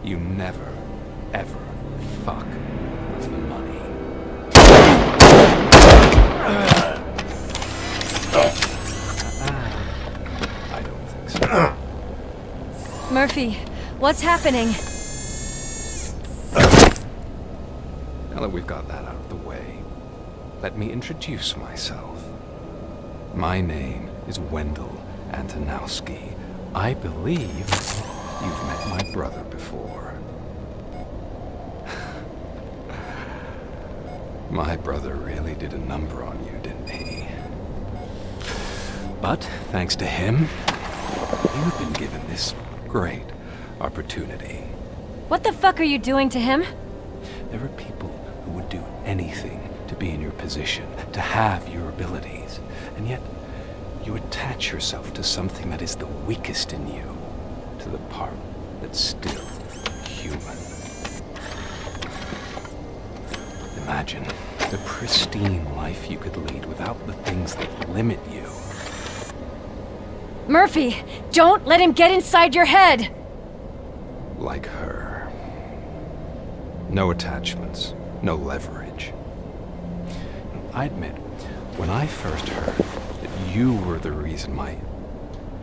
You never, ever fuck with the money. I don't think so. Murphy, what's happening? Now that we've got that out of the way, let me introduce myself. My name is Wendell Antonowski. I believe you've met my brother before. My brother really did a number on you, didn't he? But thanks to him, you've been given this great opportunity. What the fuck are you doing to him? There are people who would do anything to be in your position, to have your abilities, and yet you attach yourself to something that is the weakest in you, to the part that's still human. Imagine the pristine life you could lead without the things that limit you. Murphy, don't let him get inside your head! Like her. No attachments, no leverage. I admit, when I first heard that you were the reason my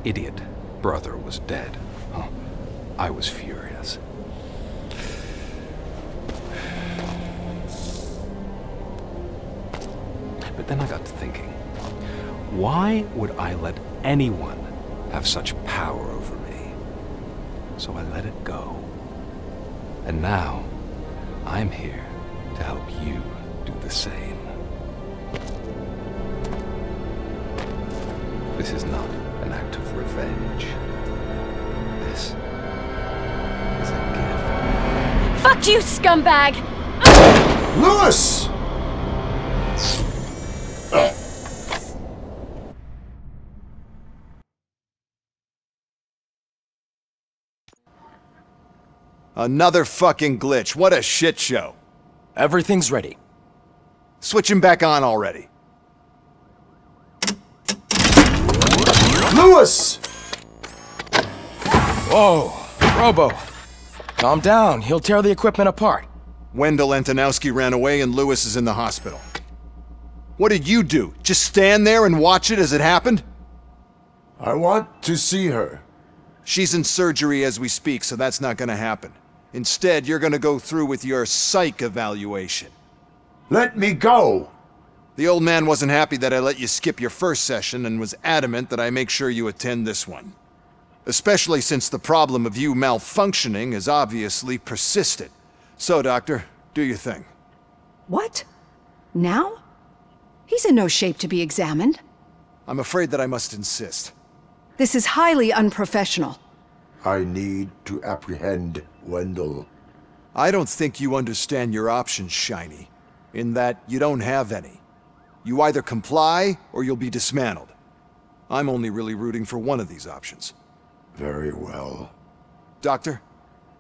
idiot brother was dead, I was furious. But then I got to thinking, why would I let anyone have such power over me? So I let it go. And now, I'm here to help you do the same. This is not an act of revenge. This is a gift. Fuck you, scumbag! Lewis! Another fucking glitch. What a shit show. Everything's ready. Switch him back on already. Lewis! Whoa, Robo. Calm down. He'll tear the equipment apart. Wendell Antonowski ran away and Lewis is in the hospital. What did you do? Just stand there and watch it as it happened? I want to see her. She's in surgery as we speak, so that's not gonna happen. Instead, you're gonna go through with your psych evaluation. Let me go! The old man wasn't happy that I let you skip your first session and was adamant that I make sure you attend this one. Especially since the problem of you malfunctioning has obviously persisted. So, Doctor, do your thing. What? Now? He's in no shape to be examined. I'm afraid that I must insist. This is highly unprofessional. I need to apprehend Wendell. I don't think you understand your options, Shiny. In that you don't have any. You either comply or you'll be dismantled. I'm only really rooting for one of these options. Very well. Doctor?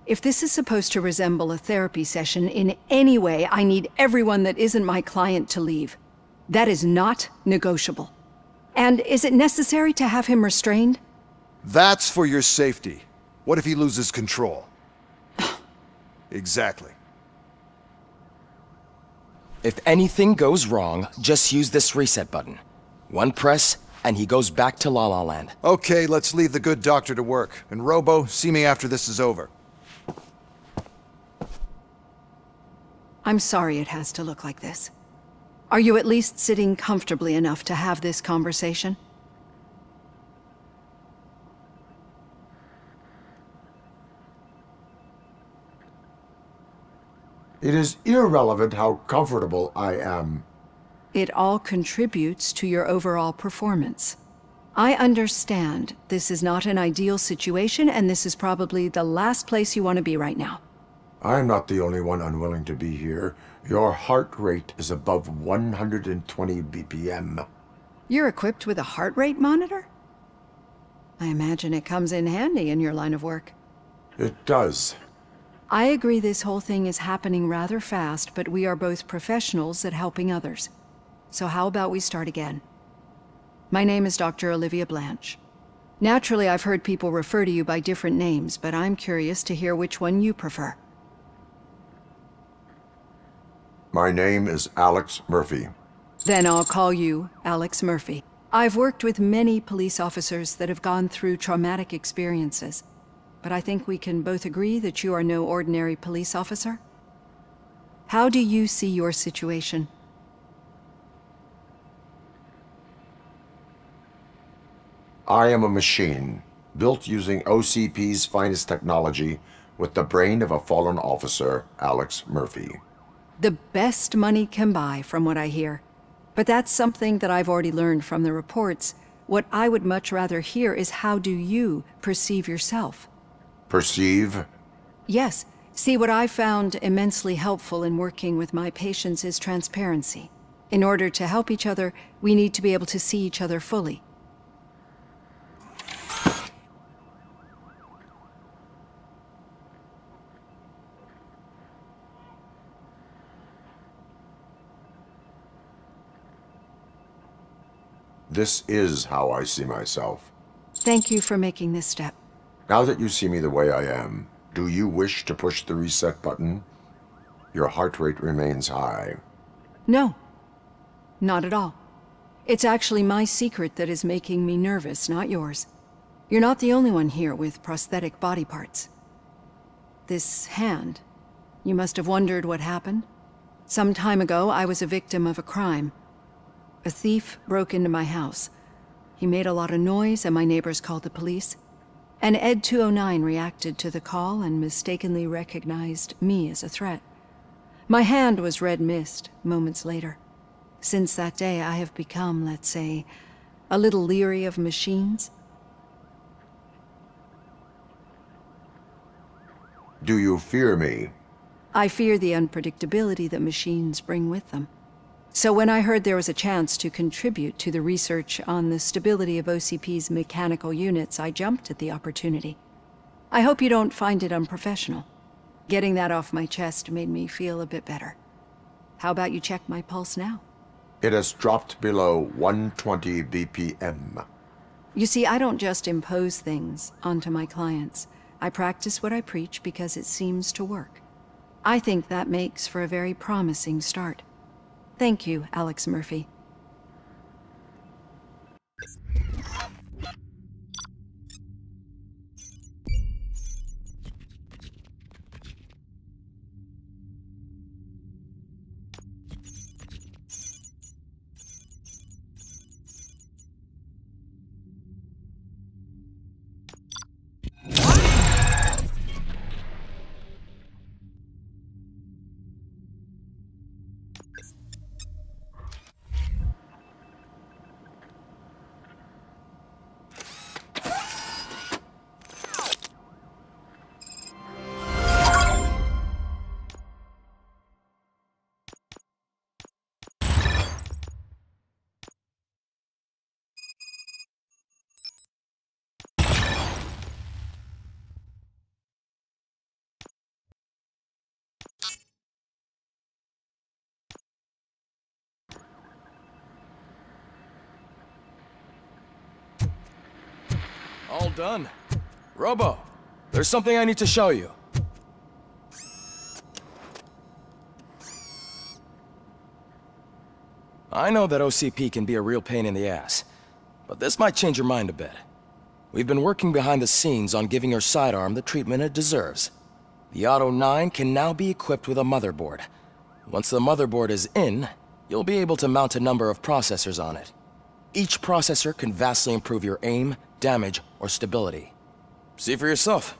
If this is supposed to resemble a therapy session in any way, I need everyone that isn't my client to leave. That is not negotiable. And is it necessary to have him restrained? That's for your safety. What if he loses control? Exactly. If anything goes wrong, just use this reset button. One press, and he goes back to La La Land. Okay, let's leave the good doctor to work. And Robo, see me after this is over. I'm sorry it has to look like this. Are you at least sitting comfortably enough to have this conversation? It is irrelevant how comfortable I am. It all contributes to your overall performance. I understand this is not an ideal situation, and this is probably the last place you want to be right now. I'm not the only one unwilling to be here. Your heart rate is above 120 BPM. You're equipped with a heart rate monitor? I imagine it comes in handy in your line of work. It does. I agree this whole thing is happening rather fast, but we are both professionals at helping others. So how about we start again? My name is Dr. Olivia Blanche. Naturally, I've heard people refer to you by different names, but I'm curious to hear which one you prefer. My name is Alex Murphy. Then I'll call you Alex Murphy. I've worked with many police officers that have gone through traumatic experiences, but I think we can both agree that you are no ordinary police officer. How do you see your situation? I am a machine, built using OCP's finest technology, with the brain of a fallen officer, Alex Murphy. The best money can buy, from what I hear. But that's something that I've already learned from the reports. What I would much rather hear is how do you perceive yourself? Perceive? Yes. See, what I found immensely helpful in working with my patients is transparency. In order to help each other, we need to be able to see each other fully. This is how I see myself. Thank you for making this step. Now that you see me the way I am, do you wish to push the reset button? Your heart rate remains high. No, not at all. It's actually my secret that is making me nervous, not yours. You're not the only one here with prosthetic body parts. This hand, you must have wondered what happened. Some time ago, I was a victim of a crime. A thief broke into my house. He made a lot of noise and my neighbors called the police. And Ed 209 reacted to the call and mistakenly recognized me as a threat. My hand was red mist moments later. Since that day, I have become, let's say, a little leery of machines. Do you fear me? I fear the unpredictability that machines bring with them. So when I heard there was a chance to contribute to the research on the stability of OCP's mechanical units, I jumped at the opportunity. I hope you don't find it unprofessional. Getting that off my chest made me feel a bit better. How about you check my pulse now? It has dropped below 120 BPM. You see, I don't just impose things onto my clients. I practice what I preach because it seems to work. I think that makes for a very promising start. Thank you, Alex Murphy. done. Robo, there's something I need to show you. I know that OCP can be a real pain in the ass, but this might change your mind a bit. We've been working behind the scenes on giving your sidearm the treatment it deserves. The Auto 9 can now be equipped with a motherboard. Once the motherboard is in, you'll be able to mount a number of processors on it. Each processor can vastly improve your aim, damage, or stability. See for yourself.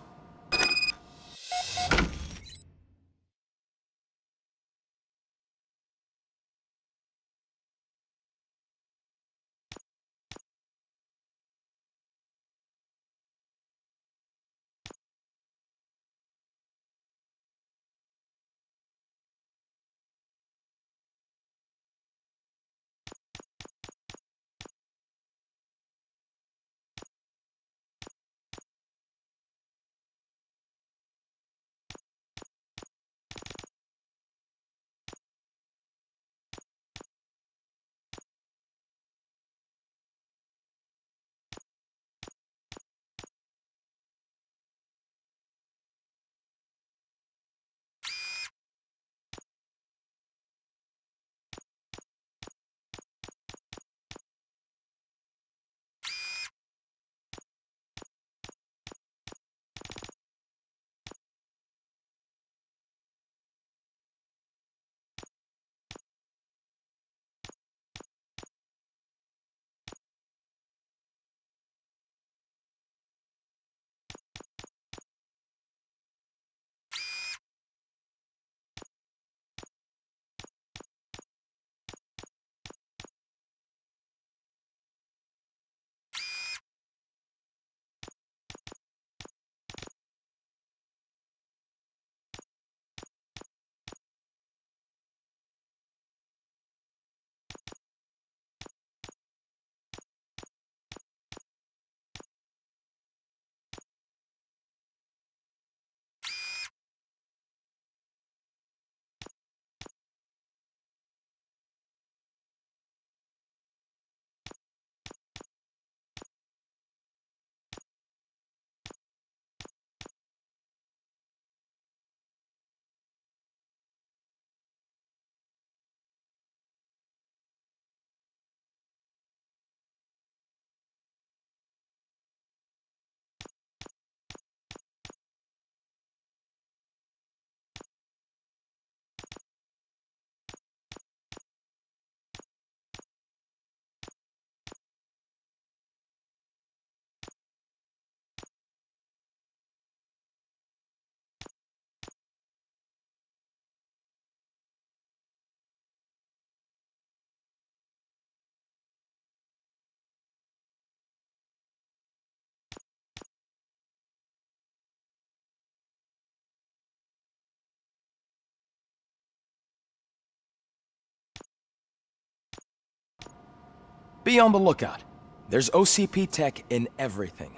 Be on the lookout. There's OCP tech in everything.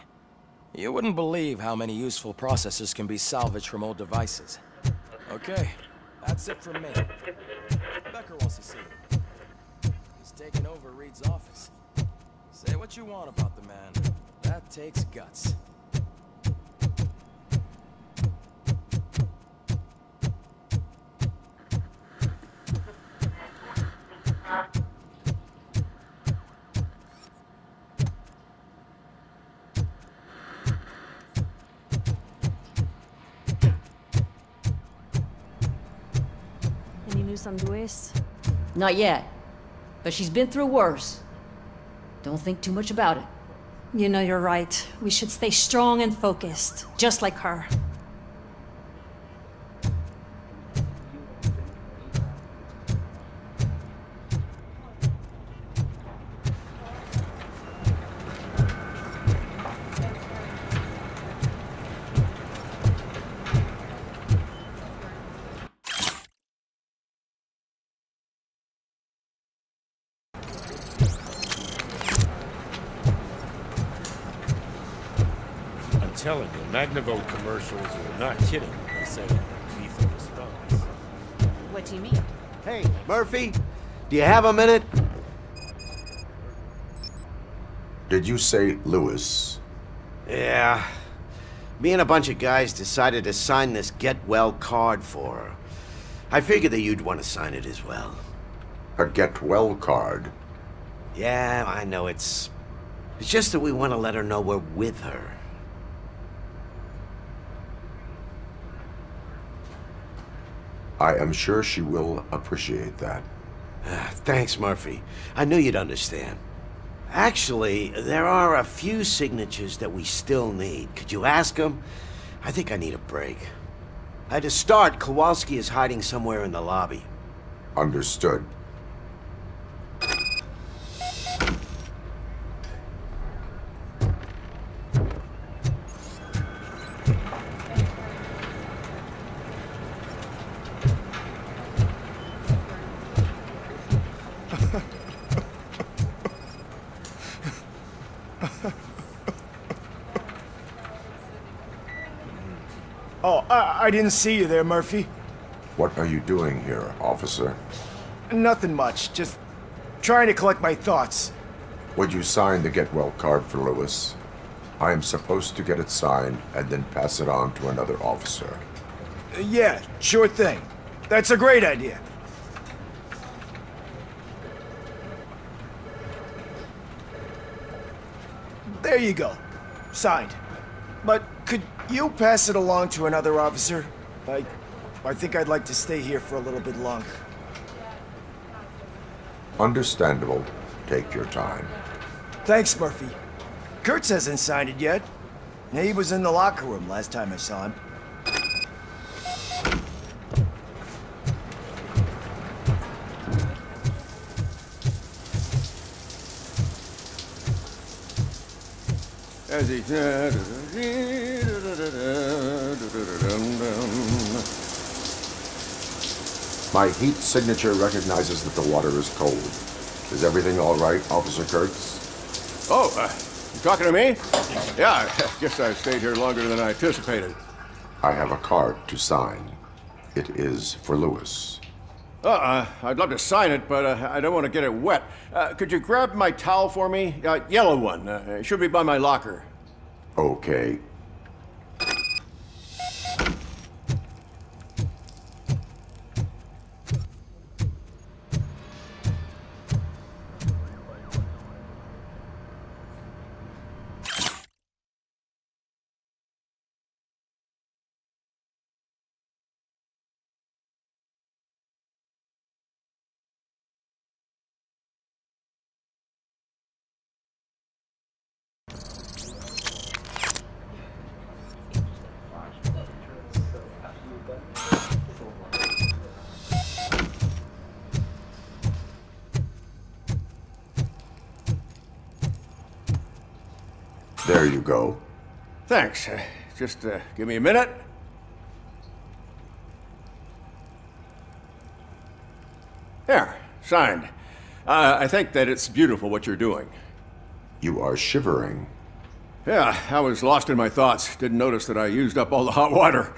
You wouldn't believe how many useful processors can be salvaged from old devices. Okay, that's it from me. Becker wants to see you. He's taking over Reed's office. Say what you want about the man. That takes guts. Any news on Luis? Not yet. But she's been through worse. Don't think too much about it. You know you're right. We should stay strong and focused, just like her. Telling you, Magnavolt commercials are not kidding when they say lethal response. What do you mean? Hey, Murphy, do you have a minute? Did you say Lewis? Yeah. Me and a bunch of guys decided to sign this get well card for her. I figured that you'd want to sign it as well. A get well card? Yeah, I know it's just that we want to let her know we're with her. I am sure she will appreciate that. Thanks, Murphy. I knew you'd understand. Actually, there are a few signatures that we still need. Could you ask them? I think I need a break. To start, Kowalski is hiding somewhere in the lobby. Understood. Oh, I didn't see you there, Murphy. What are you doing here, officer? Nothing much, just trying to collect my thoughts. Would you sign the get well card for Lewis? I am supposed to get it signed and then pass it on to another officer. Yeah, sure thing. That's a great idea. There you go. Signed. But could you pass it along to another officer? I think I'd like to stay here for a little bit longer. Understandable. Take your time. Thanks, Murphy. Kurtz hasn't signed it yet. He was in the locker room last time I saw him. As he said. My heat signature recognizes that the water is cold. Is everything all right, Officer Kurtz? Oh, you talking to me? Yeah, I guess I stayed here longer than I anticipated. I have a card to sign. It is for Lewis. I'd love to sign it, but I don't want to get it wet. Could you grab my towel for me? Yellow one. It should be by my locker. Okay. There you go. Thanks. Just give me a minute. There, signed. I think that it's beautiful what you're doing. You are shivering. Yeah, I was lost in my thoughts. Didn't notice that I used up all the hot water.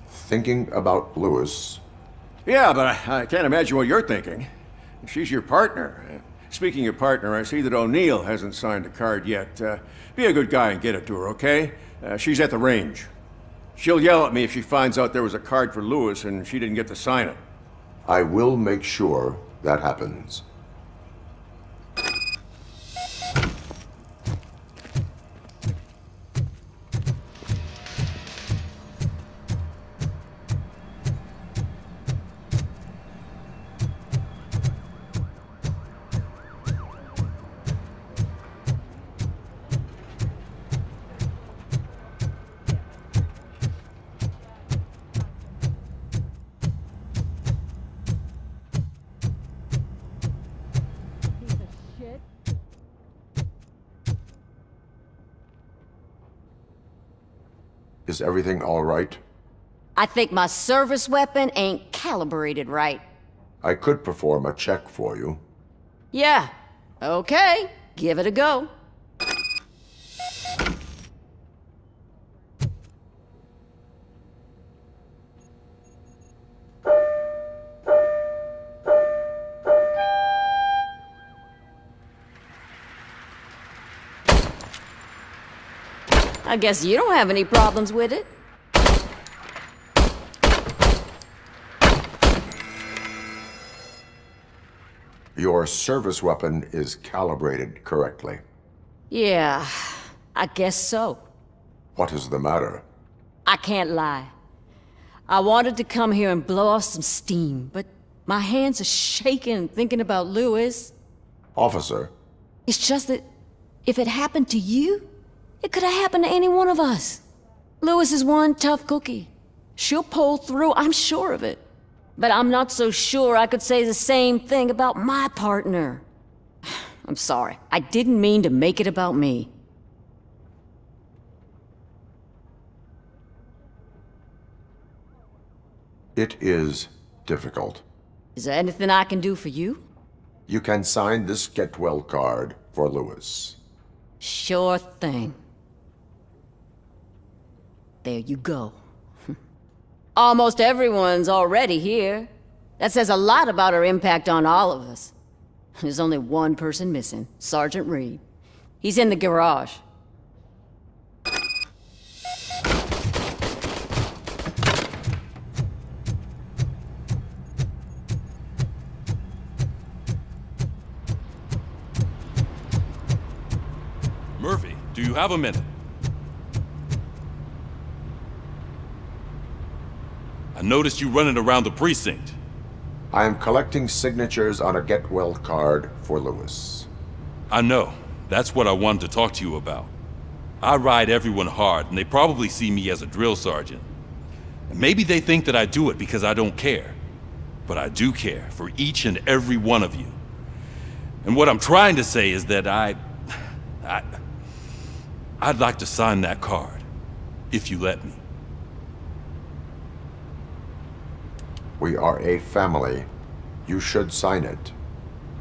Thinking about Lewis? Yeah, but I can't imagine what you're thinking. She's your partner. Speaking of partner, I see that O'Neill hasn't signed a card yet. Be a good guy and get it to her, okay? She's at the range. She'll yell at me if she finds out there was a card for Lewis and she didn't get to sign it. I will make sure that happens. Is everything all right? I think my service weapon ain't calibrated right. I could perform a check for you. Yeah. Okay. Give it a go. I guess you don't have any problems with it. Your service weapon is calibrated correctly. Yeah, I guess so. What is the matter? I can't lie. I wanted to come here and blow off some steam, but my hands are shaking thinking about Lewis. Officer. It's just that if it happened to you, it could have happened to any one of us. Lewis is one tough cookie. She'll pull through, I'm sure of it. But I'm not so sure I could say the same thing about my partner. I'm sorry. I didn't mean to make it about me. It is difficult. Is there anything I can do for you? You can sign this get well card for Lewis. Sure thing. There you go. Almost everyone's already here. That says a lot about her impact on all of us. There's only one person missing, Sergeant Reed. He's in the garage. Murphy, do you have a minute? I noticed you running around the precinct. I am collecting signatures on a get well card for Lewis. I know. That's what I wanted to talk to you about. I ride everyone hard, and they probably see me as a drill sergeant. And maybe they think that I do it because I don't care. But I do care for each and every one of you. And what I'm trying to say is that I'd like to sign that card, if you let me. We are a family. You should sign it.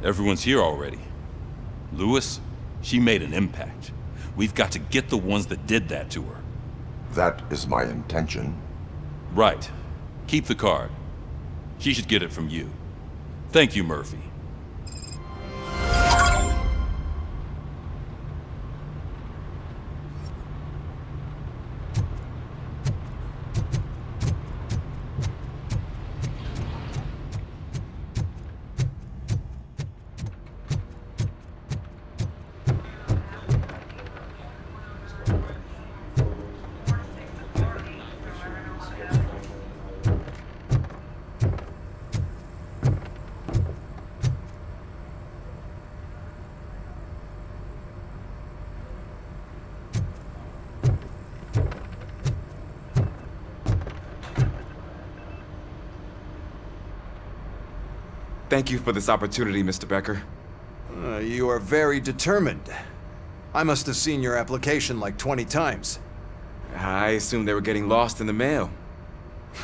Everyone's here already. Lewis, she made an impact. We've got to get the ones that did that to her. That is my intention. Right. Keep the card. She should get it from you. Thank you, Murphy. Thank you for this opportunity, Mr. Becker. You are very determined. I must have seen your application like 20 times. I assumed they were getting lost in the mail.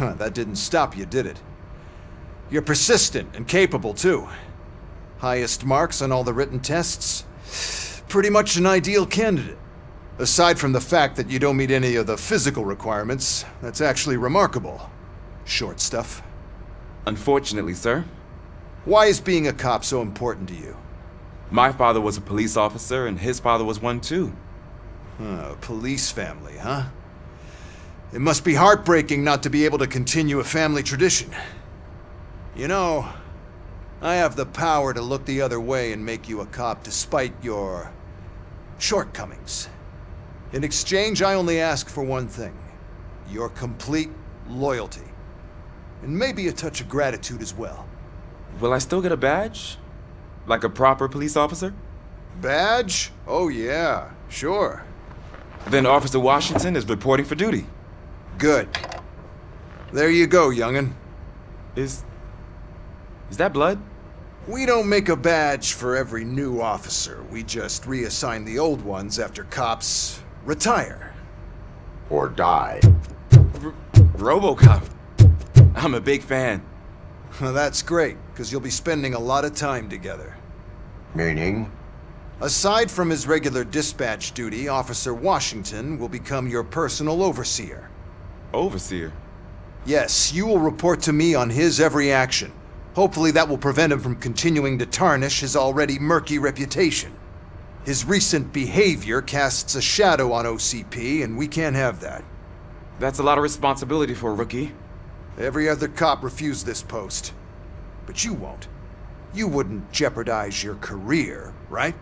That didn't stop you, did it? You're persistent and capable, too. Highest marks on all the written tests. Pretty much an ideal candidate. Aside from the fact that you don't meet any of the physical requirements, that's actually remarkable. Short stuff. Unfortunately, sir. Why is being a cop so important to you? My father was a police officer, and his father was one too. A police family, huh? It must be heartbreaking not to be able to continue a family tradition. You know, I have the power to look the other way and make you a cop despite your shortcomings. In exchange, I only ask for one thing. Your complete loyalty. And maybe a touch of gratitude as well. Will I still get a badge? Like a proper police officer? Badge? Oh yeah, sure. Then Officer Washington is reporting for duty. Good. There you go, young'un. Is that blood? We don't make a badge for every new officer. We just reassign the old ones after cops retire. Or die. ROBOCOP. I'm a big fan. That's great, because you'll be spending a lot of time together. Meaning? Aside from his regular dispatch duty, Officer Washington will become your personal overseer. Overseer? Yes, you will report to me on his every action. Hopefully that will prevent him from continuing to tarnish his already murky reputation. His recent behavior casts a shadow on OCP, and we can't have that. That's a lot of responsibility for a rookie. Every other cop refused this post. But you won't. You wouldn't jeopardize your career, right?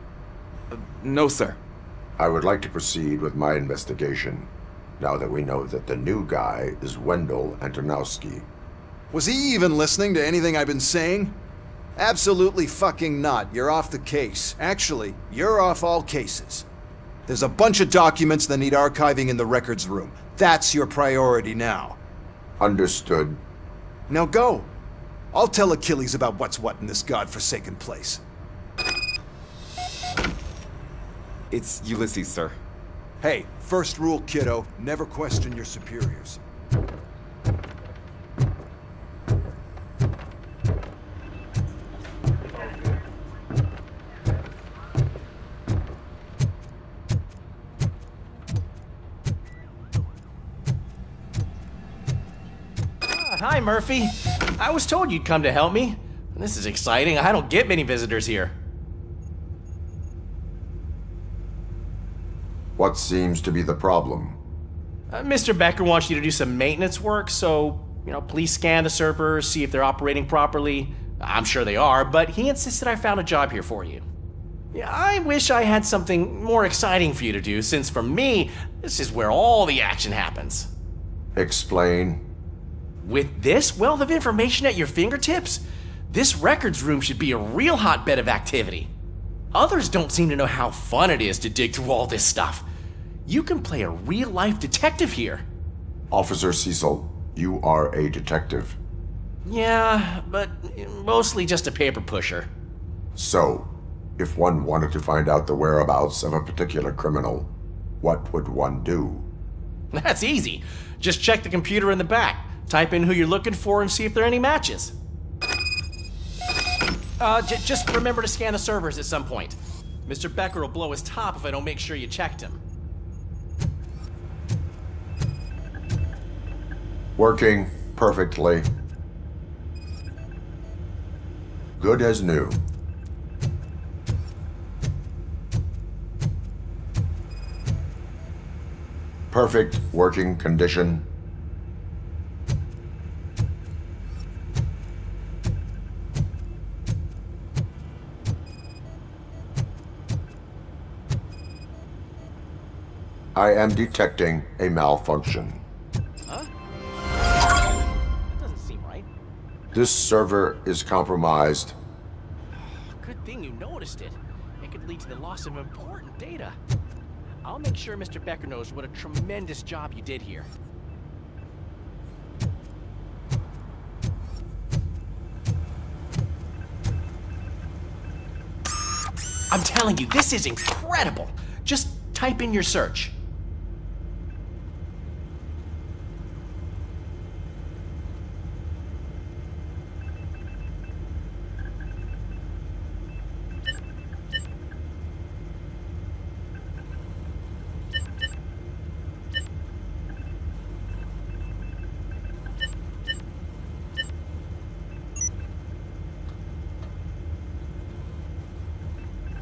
No, sir. I would like to proceed with my investigation, now that we know that the new guy is Wendell Antonowski. Was he even listening to anything I've been saying? Absolutely fucking not. You're off the case. Actually, you're off all cases. There's a bunch of documents that need archiving in the records room. That's your priority now. Understood. Now go. I'll tell Achilles about what's what in this godforsaken place. It's Ulysses, sir. Hey, first rule, kiddo. Never question your superiors. Hi, Murphy. I was told you'd come to help me. This is exciting. I don't get many visitors here. What seems to be the problem? Mr. Becker wants you to do some maintenance work, so, please scan the servers, see if they're operating properly. I'm sure they are, but he insisted I found a job here for you. Yeah, I wish I had something more exciting for you to do, since for me, this is where all the action happens. Explain. With this wealth of information at your fingertips, this records room should be a real hotbed of activity. Others don't seem to know how fun it is to dig through all this stuff. You can play a real-life detective here. Officer Cecil, you are a detective. Yeah, but mostly just a paper pusher. So, if one wanted to find out the whereabouts of a particular criminal, what would one do? That's easy. Just check the computer in the back. Type in who you're looking for and see if there are any matches. Just remember to scan the servers at some point. Mr. Becker will blow his top if I don't make sure you checked him. Working perfectly. Good as new. Perfect working condition. I am detecting a malfunction. Huh? That doesn't seem right. This server is compromised. Good thing you noticed it. It could lead to the loss of important data. I'll make sure Mr. Becker knows what a tremendous job you did here. I'm telling you, this is incredible. Just type in your search.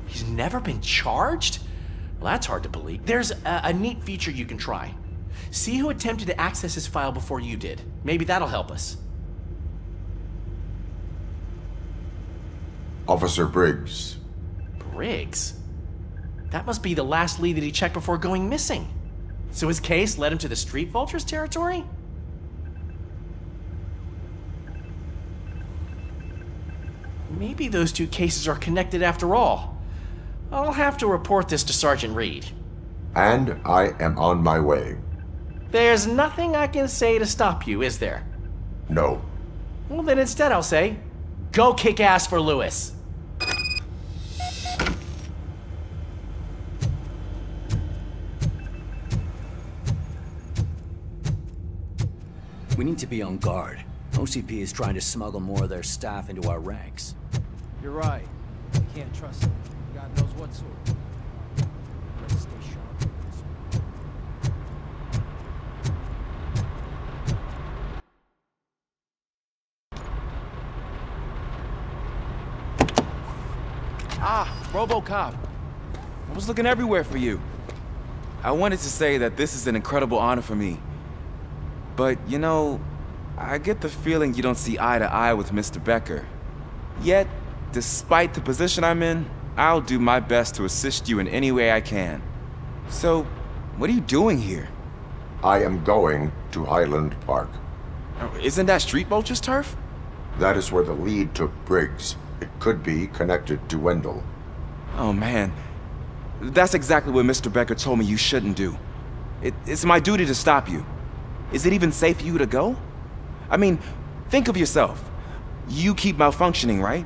He's never been charged? Well, that's hard to believe. There's a neat feature you can try. See who attempted to access his file before you did. Maybe that'll help us. Officer Briggs. Briggs? That must be the last lead that he checked before going missing. So his case led him to the Street Vultures territory? Maybe those two cases are connected after all. I'll have to report this to Sergeant Reed. And I am on my way. There's nothing I can say to stop you, is there? No. Well, then instead I'll say, go kick ass for Lewis. We need to be on guard. OCP is trying to smuggle more of their staff into our ranks. You're right. You can't trust them. God knows what sort. Let's stay sharp. Ah, ROBOCOP. I was looking everywhere for you. I wanted to say that this is an incredible honor for me. But, you know, I get the feeling you don't see eye to eye with Mr. Becker. Yet, despite the position I'm in, I'll do my best to assist you in any way I can. So, what are you doing here? I am going to Highland Park. Isn't that Street Vulture's turf? That is where the lead took Briggs. It could be connected to Wendell. Oh man, that's exactly what Mr. Becker told me you shouldn't do. It's my duty to stop you. Is it even safe for you to go? I mean, think of yourself. You keep malfunctioning, right?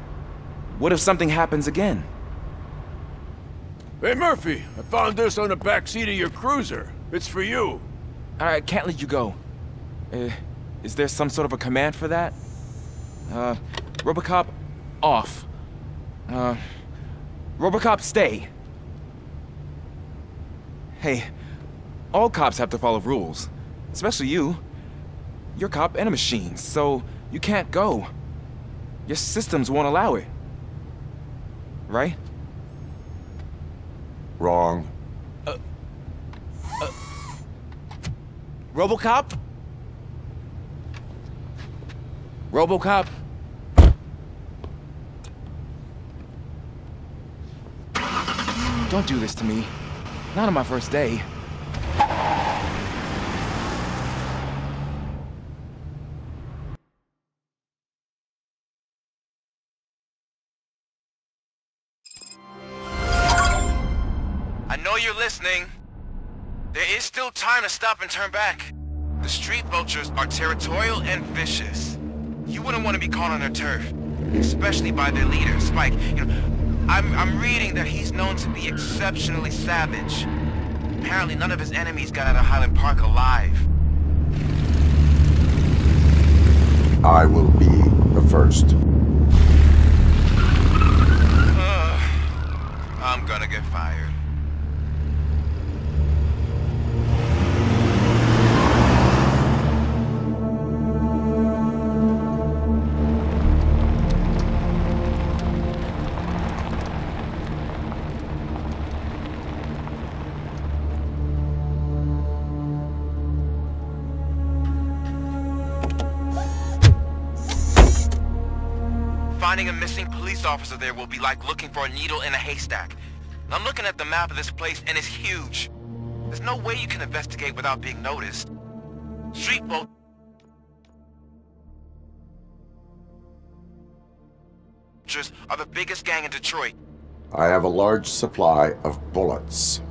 What if something happens again? Hey, Murphy, I found this on the back seat of your cruiser. It's for you. I can't let you go. Is there some sort of a command for that? ROBOCOP, off. ROBOCOP, stay. Hey, all cops have to follow rules. Especially you. You're a cop and a machine, so you can't go. Your systems won't allow it. Right? Wrong. ROBOCOP? ROBOCOP? Don't do this to me. Not on my first day. I know you're listening. There is still time to stop and turn back. The Street Vultures are territorial and vicious. You wouldn't want to be caught on their turf, especially by their leader, Spike. You know, I'm reading that he's known to be exceptionally savage. Apparently none of his enemies got out of Highland Park alive. I will be the first. I'm gonna get fired. Finding a missing police officer there will be like looking for a needle in a haystack. And I'm looking at the map of this place and it's huge. There's no way you can investigate without being noticed. Street Vultures are the biggest gang in Detroit. I have a large supply of bullets.